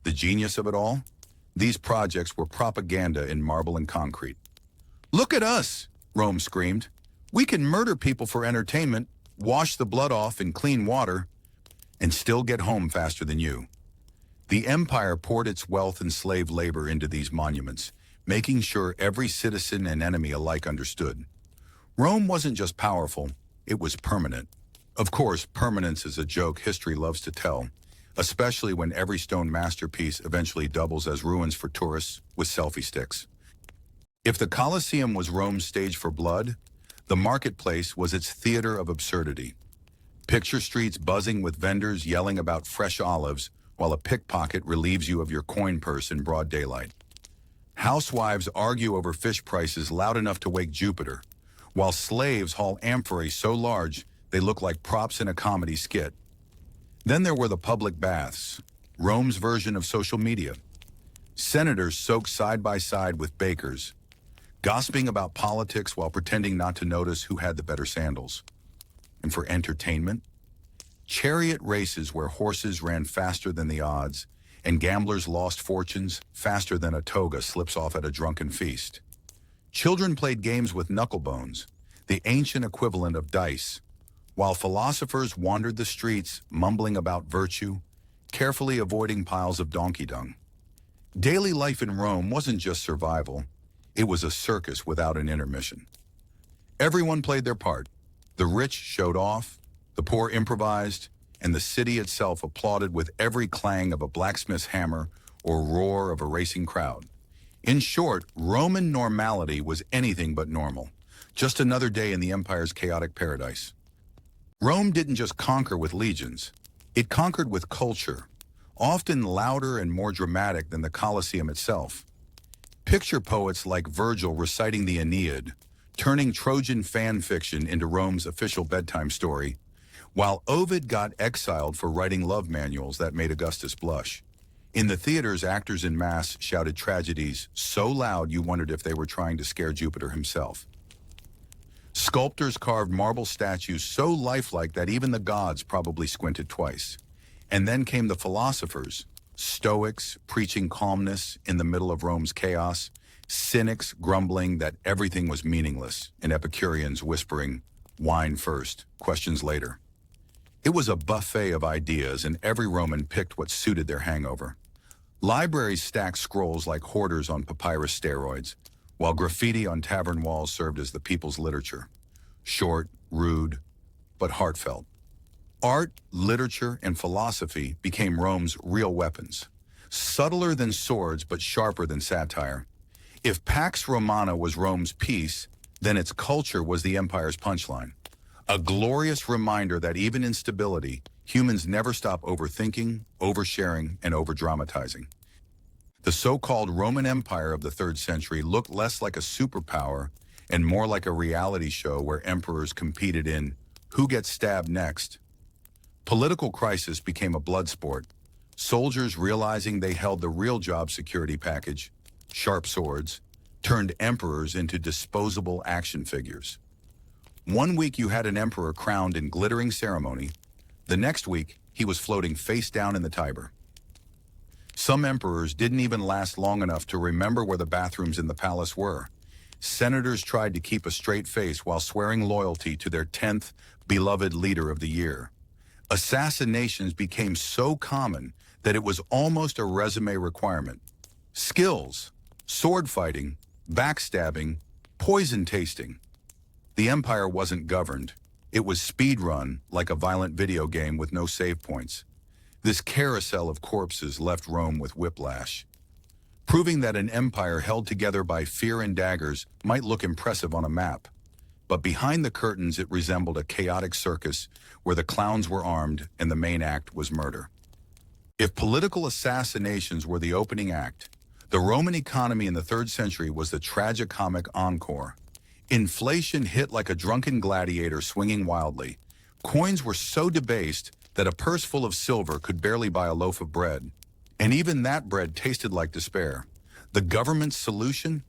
The genius of it all? These projects were propaganda in marble and concrete. "Look at us," Rome screamed. "We can murder people for entertainment, wash the blood off in clean water, and still get home faster than you." The empire poured its wealth and slave labor into these monuments, making sure every citizen and enemy alike understood. Rome wasn't just powerful, it was permanent. Of course, permanence is a joke history loves to tell, especially when every stone masterpiece eventually doubles as ruins for tourists with selfie sticks. If the Colosseum was Rome's stage for blood, the marketplace was its theater of absurdity. Picture streets buzzing with vendors yelling about fresh olives while a pickpocket relieves you of your coin purse in broad daylight. Housewives argue over fish prices loud enough to wake Jupiter, while slaves haul amphorae so large they look like props in a comedy skit. Then there were the public baths, Rome's version of social media. Senators soaked side by side with bakers, gossiping about politics while pretending not to notice who had the better sandals. And for entertainment, chariot races where horses ran faster than the odds, and gamblers lost fortunes faster than a toga slips off at a drunken feast. Children played games with knucklebones, the ancient equivalent of dice, while philosophers wandered the streets mumbling about virtue, carefully avoiding piles of donkey dung. Daily life in Rome wasn't just survival, it was a circus without an intermission. Everyone played their part. The rich showed off, the poor improvised, and the city itself applauded with every clang of a blacksmith's hammer or roar of a racing crowd. In short, Roman normality was anything but normal, just another day in the empire's chaotic paradise. Rome didn't just conquer with legions, it conquered with culture, often louder and more dramatic than the Colosseum itself. Picture poets like Virgil reciting the Aeneid, turning Trojan fan fiction into Rome's official bedtime story, while Ovid got exiled for writing love manuals that made Augustus blush. In the theaters, actors en masse shouted tragedies so loud you wondered if they were trying to scare Jupiter himself. Sculptors carved marble statues so lifelike that even the gods probably squinted twice. And then came the philosophers, Stoics preaching calmness in the middle of Rome's chaos, cynics grumbling that everything was meaningless, and Epicureans whispering, "Wine first, questions later." It was a buffet of ideas, and every Roman picked what suited their hangover. Libraries stacked scrolls like hoarders on papyrus steroids, while graffiti on tavern walls served as the people's literature. Short, rude, but heartfelt. Art, literature, and philosophy became Rome's real weapons. Subtler than swords, but sharper than satire. If Pax Romana was Rome's peace, then its culture was the empire's punchline. A glorious reminder that even in stability, humans never stop overthinking, oversharing, and overdramatizing. The so-called Roman Empire of the 3rd century looked less like a superpower and more like a reality show where emperors competed in who gets stabbed next. Political crisis became a blood sport. Soldiers, realizing they held the real job security package, sharp swords, turned emperors into disposable action figures. One week you had an emperor crowned in glittering ceremony. The next week, he was floating face down in the Tiber. Some emperors didn't even last long enough to remember where the bathrooms in the palace were. Senators tried to keep a straight face while swearing loyalty to their 10th beloved leader of the year. Assassinations became so common that it was almost a resume requirement. Skills, sword fighting, backstabbing, poison tasting. The empire wasn't governed. It was speedrun like a violent video game with no save points. This carousel of corpses left Rome with whiplash. Proving that an empire held together by fear and daggers might look impressive on a map. But behind the curtains it resembled a chaotic circus where the clowns were armed and the main act was murder. If political assassinations were the opening act, the Roman economy in the 3rd century was the tragicomic encore. Inflation hit like a drunken gladiator swinging wildly. Coins were so debased that a purse full of silver could barely buy a loaf of bread. And even that bread tasted like despair. The government's solution?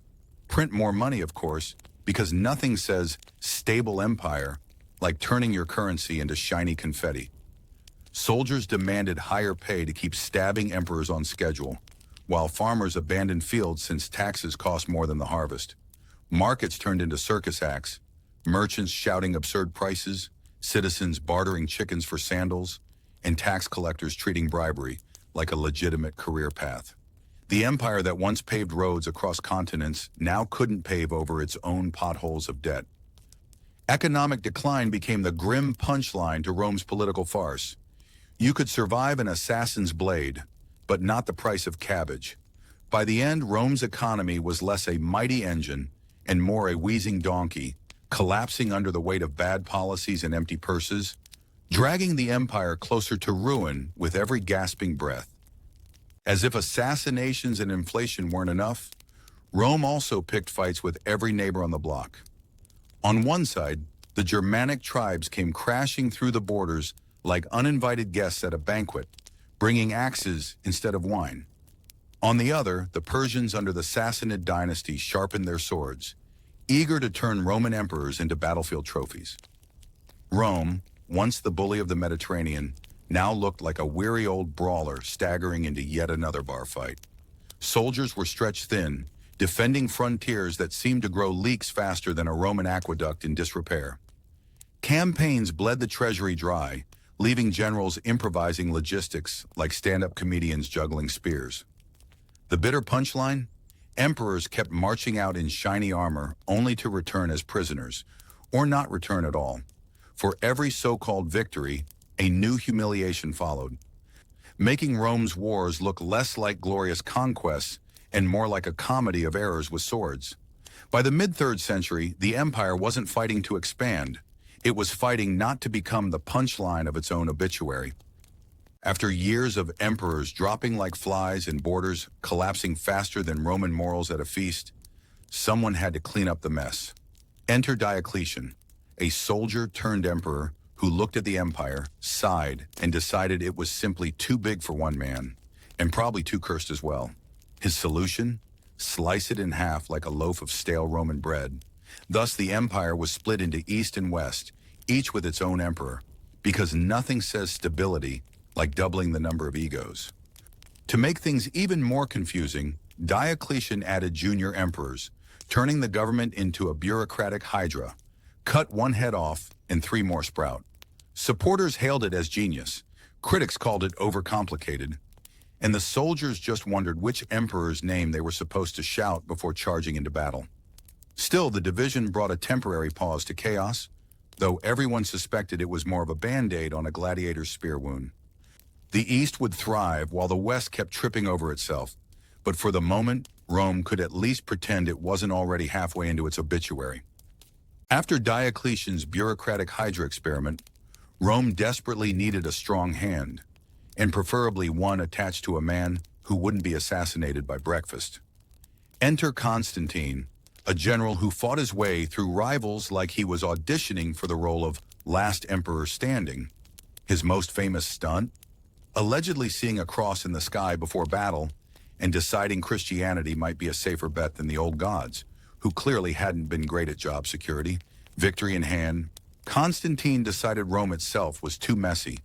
Print more money, of course, because nothing says stable empire like turning your currency into shiny confetti. Soldiers demanded higher pay to keep stabbing emperors on schedule, while farmers abandoned fields since taxes cost more than the harvest. Markets turned into circus acts, merchants shouting absurd prices, citizens bartering chickens for sandals, and tax collectors treating bribery like a legitimate career path. The empire that once paved roads across continents now couldn't pave over its own potholes of debt. Economic decline became the grim punchline to Rome's political farce. You could survive an assassin's blade, but not the price of cabbage. By the end, Rome's economy was less a mighty engine and more a wheezing donkey, collapsing under the weight of bad policies and empty purses, dragging the empire closer to ruin with every gasping breath. As if assassinations and inflation weren't enough, Rome also picked fights with every neighbor on the block. On one side, the Germanic tribes came crashing through the borders like uninvited guests at a banquet, bringing axes instead of wine. On the other, the Persians under the Sassanid dynasty sharpened their swords, eager to turn Roman emperors into battlefield trophies. Rome, once the bully of the Mediterranean, now looked like a weary old brawler staggering into yet another bar fight. Soldiers were stretched thin, defending frontiers that seemed to grow leaks faster than a Roman aqueduct in disrepair. Campaigns bled the treasury dry, leaving generals improvising logistics like stand-up comedians juggling spears. The bitter punchline? Emperors kept marching out in shiny armor only to return as prisoners, or not return at all. For every so-called victory, a new humiliation followed, making Rome's wars look less like glorious conquests and more like a comedy of errors with swords. By the mid-3rd century, the empire wasn't fighting to expand. It was fighting not to become the punchline of its own obituary. After years of emperors dropping like flies and borders collapsing faster than Roman morals at a feast, someone had to clean up the mess. Enter Diocletian, a soldier turned emperor who looked at the empire, sighed, and decided it was simply too big for one man, and probably too cursed as well. His solution? Slice it in half like a loaf of stale Roman bread. Thus the empire was split into east and west, each with its own emperor, because nothing says stability like doubling the number of egos. To make things even more confusing, Diocletian added junior emperors, turning the government into a bureaucratic hydra. Cut one head off and 3 more sprout. Supporters hailed it as genius. Critics called it overcomplicated. and the soldiers just wondered which emperor's name they were supposed to shout before charging into battle. Still, the division brought a temporary pause to chaos, though everyone suspected it was more of a band-aid on a gladiator's spear wound. The East would thrive while the West kept tripping over itself, but for the moment, Rome could at least pretend it wasn't already halfway into its obituary. After Diocletian's bureaucratic Hydra experiment, Rome desperately needed a strong hand, and preferably one attached to a man who wouldn't be assassinated by breakfast. Enter Constantine, a general who fought his way through rivals like he was auditioning for the role of last emperor standing. His most famous stunt? Allegedly seeing a cross in the sky before battle and deciding Christianity might be a safer bet than the old gods, who clearly hadn't been great at job security. Victory in hand, Constantine decided Rome itself was too messy,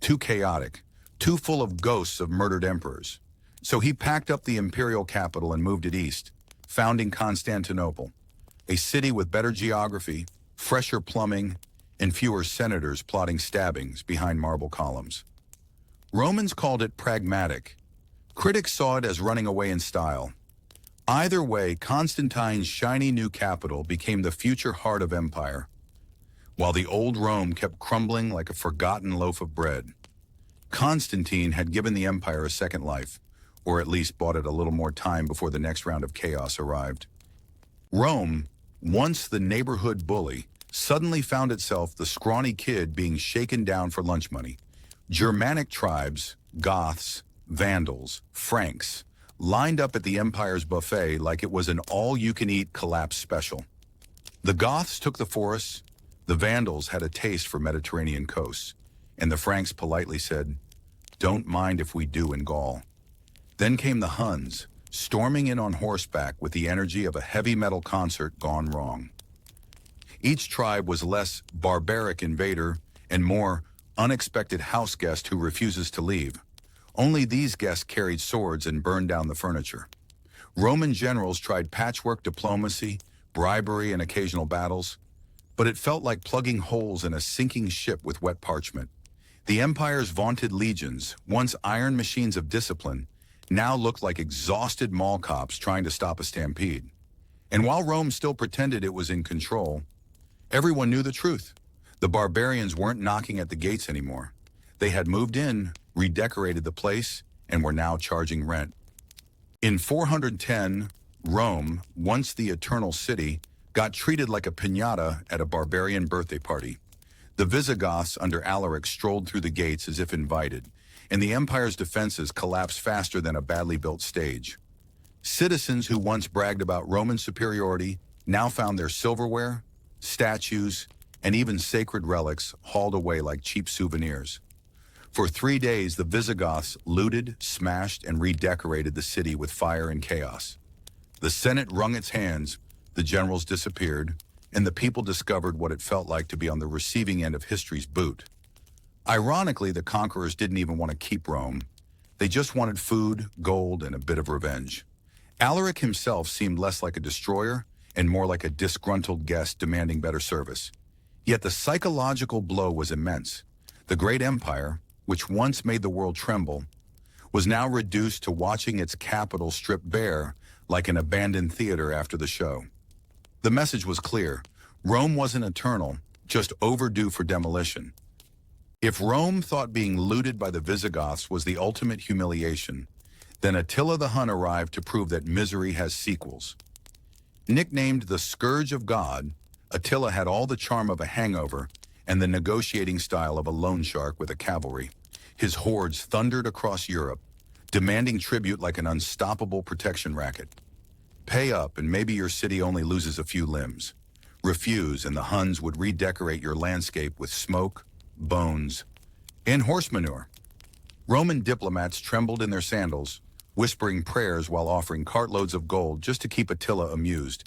too chaotic, too full of ghosts of murdered emperors. So he packed up the imperial capital and moved it east, founding Constantinople, a city with better geography, fresher plumbing, and fewer senators plotting stabbings behind marble columns. Romans called it pragmatic. Critics saw it as running away in style. Either way, Constantine's shiny new capital became the future heart of empire, while the old Rome kept crumbling like a forgotten loaf of bread. Constantine had given the empire a second life, or at least bought it a little more time before the next round of chaos arrived. Rome, once the neighborhood bully, suddenly found itself the scrawny kid being shaken down for lunch money. Germanic tribes, Goths, Vandals, Franks, lined up at the empire's buffet like it was an all-you-can-eat collapse special. The Goths took the forests, the Vandals had a taste for Mediterranean coasts, and the Franks politely said, "Don't mind if we do in Gaul." Then came the Huns, storming in on horseback with the energy of a heavy metal concert gone wrong. Each tribe was less barbaric invader and more unexpected house guest who refuses to leave. Only these guests carried swords and burned down the furniture. Roman generals tried patchwork diplomacy, bribery, and occasional battles, but it felt like plugging holes in a sinking ship with wet parchment. The empire's vaunted legions, once iron machines of discipline, now looked like exhausted mall cops trying to stop a stampede. And while Rome still pretended it was in control, everyone knew the truth. The barbarians weren't knocking at the gates anymore. They had moved in, redecorated the place, and were now charging rent. In 410, Rome, once the eternal city, got treated like a piñata at a barbarian birthday party. The Visigoths under Alaric strolled through the gates as if invited, and the empire's defenses collapsed faster than a badly built stage. Citizens who once bragged about Roman superiority now found their silverware, statues, and even sacred relics hauled away like cheap souvenirs. For 3 days, the Visigoths looted, smashed, and redecorated the city with fire and chaos. The Senate wrung its hands, the generals disappeared, and the people discovered what it felt like to be on the receiving end of history's boot. Ironically, the conquerors didn't even want to keep Rome. They just wanted food, gold, and a bit of revenge. Alaric himself seemed less like a destroyer and more like a disgruntled guest demanding better service. Yet the psychological blow was immense. The great empire, which once made the world tremble, was now reduced to watching its capital stripped bare like an abandoned theater after the show. The message was clear. Rome wasn't eternal, just overdue for demolition. If Rome thought being looted by the Visigoths was the ultimate humiliation, then Attila the Hun arrived to prove that misery has sequels. Nicknamed the Scourge of God, Attila had all the charm of a hangover and the negotiating style of a loan shark with a cavalry. His hordes thundered across Europe, demanding tribute like an unstoppable protection racket. Pay up and maybe your city only loses a few limbs. Refuse and the Huns would redecorate your landscape with smoke, bones, and horse manure. Roman diplomats trembled in their sandals, whispering prayers while offering cartloads of gold just to keep Attila amused.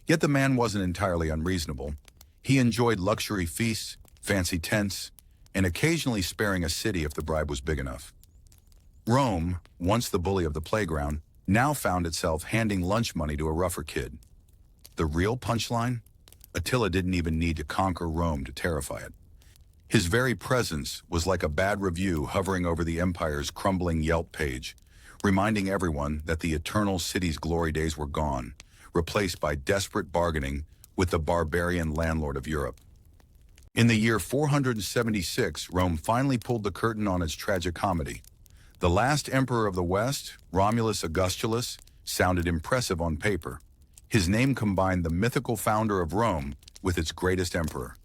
Yet the man wasn't entirely unreasonable. He enjoyed luxury feasts, fancy tents, and occasionally sparing a city if the bribe was big enough. Rome, once the bully of the playground, now found itself handing lunch money to a rougher kid. The real punchline? Attila didn't even need to conquer Rome to terrify it. His very presence was like a bad review hovering over the empire's crumbling Yelp page, reminding everyone that the eternal city's glory days were gone, replaced by desperate bargaining with the barbarian landlord of Europe. In the year 476, Rome finally pulled the curtain on its tragicomedy. The last emperor of the West, Romulus Augustus, sounded impressive on paper. His name combined the mythical founder of Rome with its greatest emperor.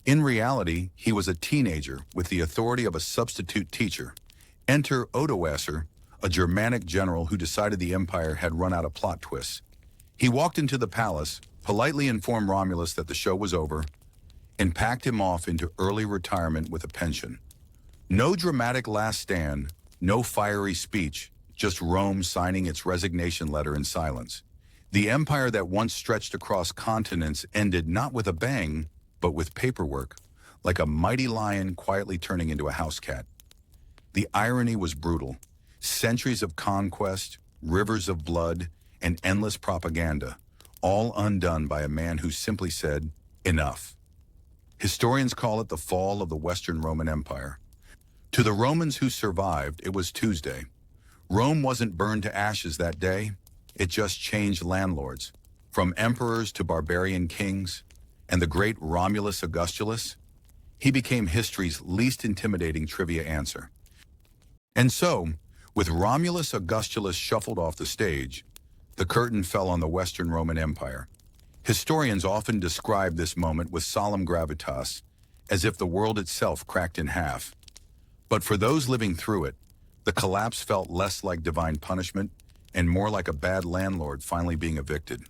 In reality, he was a teenager with the authority of a substitute teacher. Enter Odoacer, a Germanic general who decided the empire had run out of plot twists. He walked into the palace, politely informed Romulus that the show was over, and packed him off into early retirement with a pension. No dramatic last stand, no fiery speech, just Rome signing its resignation letter in silence. The empire that once stretched across continents ended not with a bang, but with paperwork, like a mighty lion quietly turning into a house cat. The irony was brutal. Centuries of conquest, rivers of blood, and endless propaganda, all undone by a man who simply said, "Enough." Historians call it the fall of the Western Roman Empire. To the Romans who survived, it was Tuesday. Rome wasn't burned to ashes that day. It just changed landlords, from emperors to barbarian kings, and the great Romulus Augustus, he became history's least intimidating trivia answer. And so, with Romulus Augustus shuffled off the stage, the curtain fell on the Western Roman Empire. Historians often describe this moment with solemn gravitas, as if the world itself cracked in half. But for those living through it, the collapse felt less like divine punishment and more like a bad landlord finally being evicted.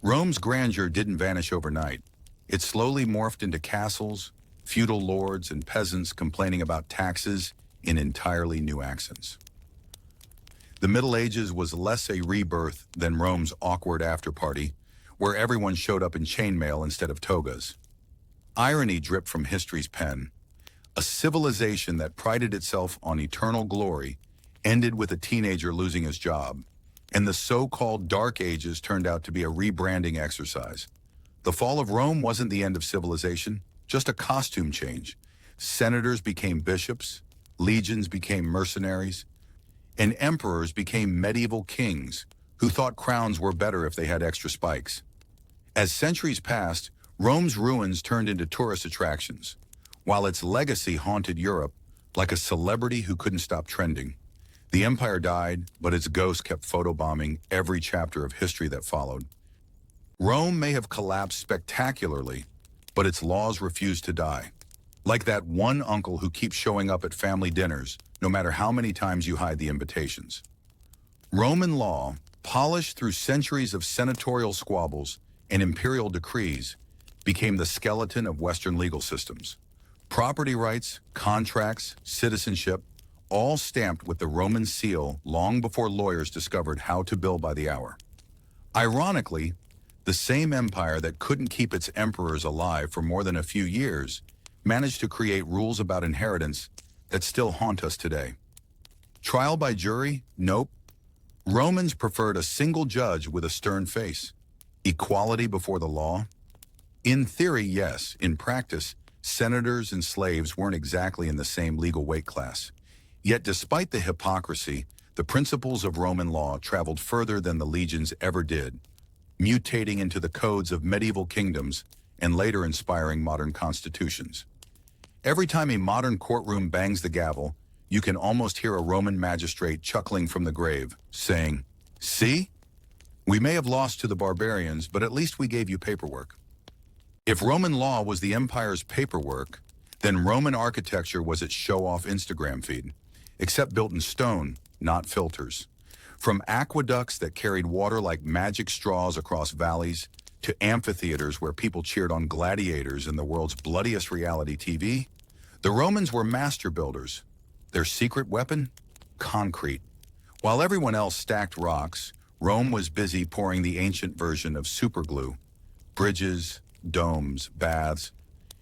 Rome's grandeur didn't vanish overnight. It slowly morphed into castles, feudal lords, and peasants complaining about taxes in entirely new accents. The Middle Ages was less a rebirth than Rome's awkward after-party, where everyone showed up in chainmail instead of togas. Irony dripped from history's pen. A civilization that prided itself on eternal glory ended with a teenager losing his job, and the so-called Dark Ages turned out to be a rebranding exercise. The fall of Rome wasn't the end of civilization, just a costume change. Senators became bishops, legions became mercenaries, and emperors became medieval kings who thought crowns were better if they had extra spikes. As centuries passed, Rome's ruins turned into tourist attractions, while its legacy haunted Europe like a celebrity who couldn't stop trending. The empire died, but its ghost kept photobombing every chapter of history that followed. Rome may have collapsed spectacularly, but its laws refused to die. Like that one uncle who keeps showing up at family dinners, no matter how many times you hide the invitations. Roman law, polished through centuries of senatorial squabbles and imperial decrees, became the skeleton of Western legal systems. Property rights, contracts, citizenship, all stamped with the Roman seal long before lawyers discovered how to bill by the hour. Ironically, the same empire that couldn't keep its emperors alive for more than a few years managed to create rules about inheritance that still haunt us today. Trial by jury? Nope. Romans preferred a single judge with a stern face. Equality before the law? In theory, yes. In practice, senators and slaves weren't exactly in the same legal weight class. Yet despite the hypocrisy, the principles of Roman law traveled further than the legions ever did, mutating into the codes of medieval kingdoms and later inspiring modern constitutions. Every time a modern courtroom bangs the gavel, you can almost hear a Roman magistrate chuckling from the grave, saying, "See? We may have lost to the barbarians, but at least we gave you paperwork." If Roman law was the empire's paperwork, then Roman architecture was its show-off Instagram feed, except built in stone, not filters. From aqueducts that carried water like magic straws across valleys, to amphitheaters where people cheered on gladiators in the world's bloodiest reality TV, the Romans were master builders. Their secret weapon? Concrete. While everyone else stacked rocks, Rome was busy pouring the ancient version of superglue. Bridges, domes, baths,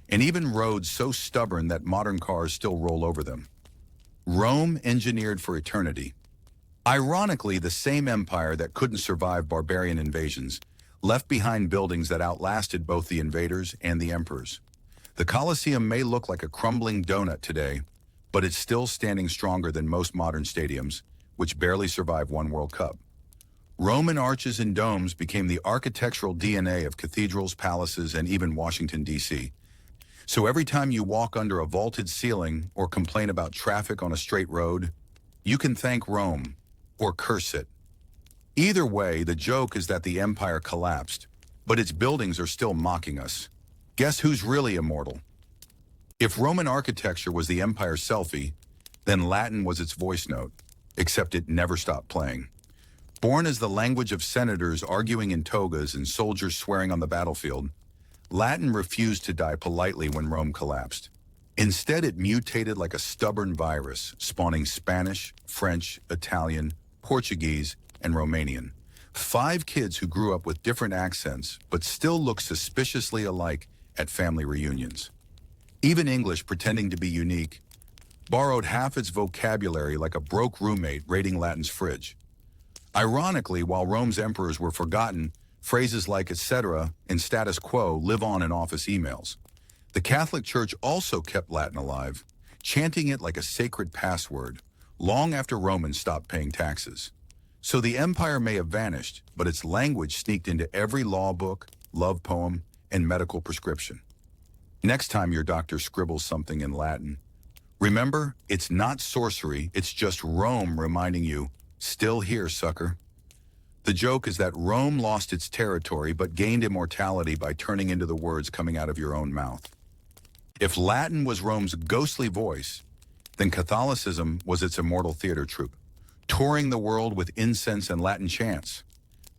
and even roads so stubborn that modern cars still roll over them. Rome engineered for eternity. Ironically, the same empire that couldn't survive barbarian invasions left behind buildings that outlasted both the invaders and the emperors. The Colosseum may look like a crumbling donut today, but it's still standing stronger than most modern stadiums, which barely survive one World Cup. Roman arches and domes became the architectural DNA of cathedrals, palaces, and even Washington, D.C. So every time you walk under a vaulted ceiling or complain about traffic on a straight road, you can thank Rome or curse it. Either way, the joke is that the empire collapsed, but its buildings are still mocking us. Guess who's really immortal? If Roman architecture was the empire's selfie, then Latin was its voice note, except it never stopped playing. Born as the language of senators arguing in togas and soldiers swearing on the battlefield, Latin refused to die politely when Rome collapsed. Instead, it mutated like a stubborn virus, spawning Spanish, French, Italian, Portuguese, and Romanian. 5 kids who grew up with different accents but still look suspiciously alike at family reunions. Even English, pretending to be unique, borrowed half its vocabulary like a broke roommate raiding Latin's fridge. Ironically, while Rome's emperors were forgotten, phrases like etc. and status quo live on in office emails. The Catholic Church also kept Latin alive, chanting it like a sacred password, long after Romans stopped paying taxes. So the empire may have vanished, but its language sneaked into every law book, love poem, and medical prescription. Next time your doctor scribbles something in Latin, remember, it's not sorcery, it's just Rome reminding you, still here, sucker. The joke is that Rome lost its territory but gained immortality by turning into the words coming out of your own mouth. If Latin was Rome's ghostly voice, then Catholicism was its immortal theater troupe, touring the world with incense and Latin chants.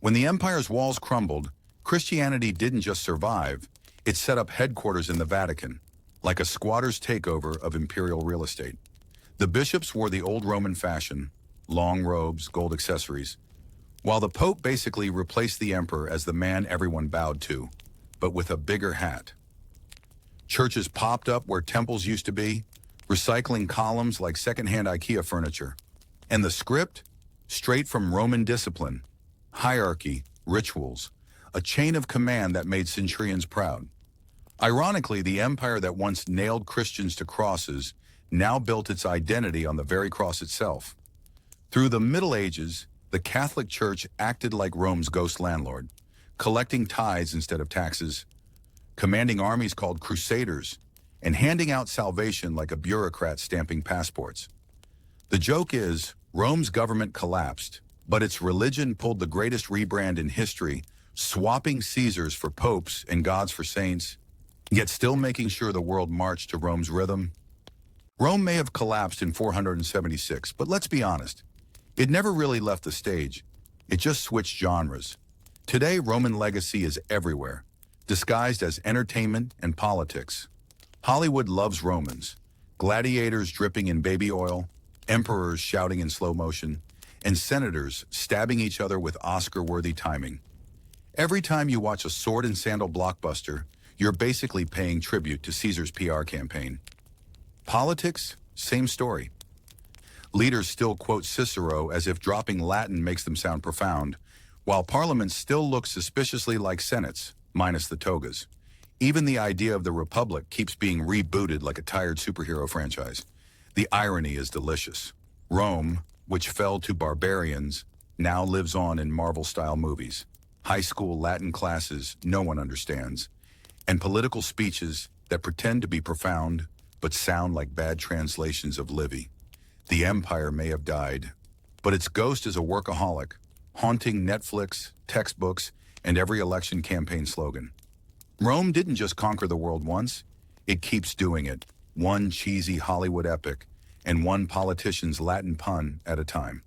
When the empire's walls crumbled, Christianity didn't just survive, it set up headquarters in the Vatican, like a squatter's takeover of imperial real estate. The bishops wore the old Roman fashion, long robes, gold accessories, while the Pope basically replaced the emperor as the man everyone bowed to, but with a bigger hat. Churches popped up where temples used to be, recycling columns like secondhand IKEA furniture. And the script? Straight from Roman discipline, hierarchy, rituals, a chain of command that made centurions proud. Ironically, the empire that once nailed Christians to crosses now built its identity on the very cross itself. Through the Middle Ages, the Catholic Church acted like Rome's ghost landlord, collecting tithes instead of taxes, commanding armies called crusaders, and handing out salvation like a bureaucrat stamping passports. The joke is, Rome's government collapsed, but its religion pulled the greatest rebrand in history, swapping Caesars for popes and gods for saints, yet still making sure the world marched to Rome's rhythm. Rome may have collapsed in 476, but let's be honest, it never really left the stage. It just switched genres. Today, Roman legacy is everywhere, disguised as entertainment and politics. Hollywood loves Romans, gladiators dripping in baby oil, emperors shouting in slow motion, and senators stabbing each other with Oscar-worthy timing. Every time you watch a sword and sandal blockbuster, you're basically paying tribute to Caesar's PR campaign. Politics, same story. Leaders still quote Cicero as if dropping Latin makes them sound profound, while parliaments still look suspiciously like senates, minus the togas. Even the idea of the Republic keeps being rebooted like a tired superhero franchise. The irony is delicious. Rome, which fell to barbarians, now lives on in Marvel-style movies, high school Latin classes no one understands, and political speeches that pretend to be profound but sound like bad translations of Livy. The empire may have died, but its ghost is a workaholic, haunting Netflix, textbooks, and every election campaign slogan. Rome didn't just conquer the world once, it keeps doing it, one cheesy Hollywood epic and one politician's Latin pun at a time.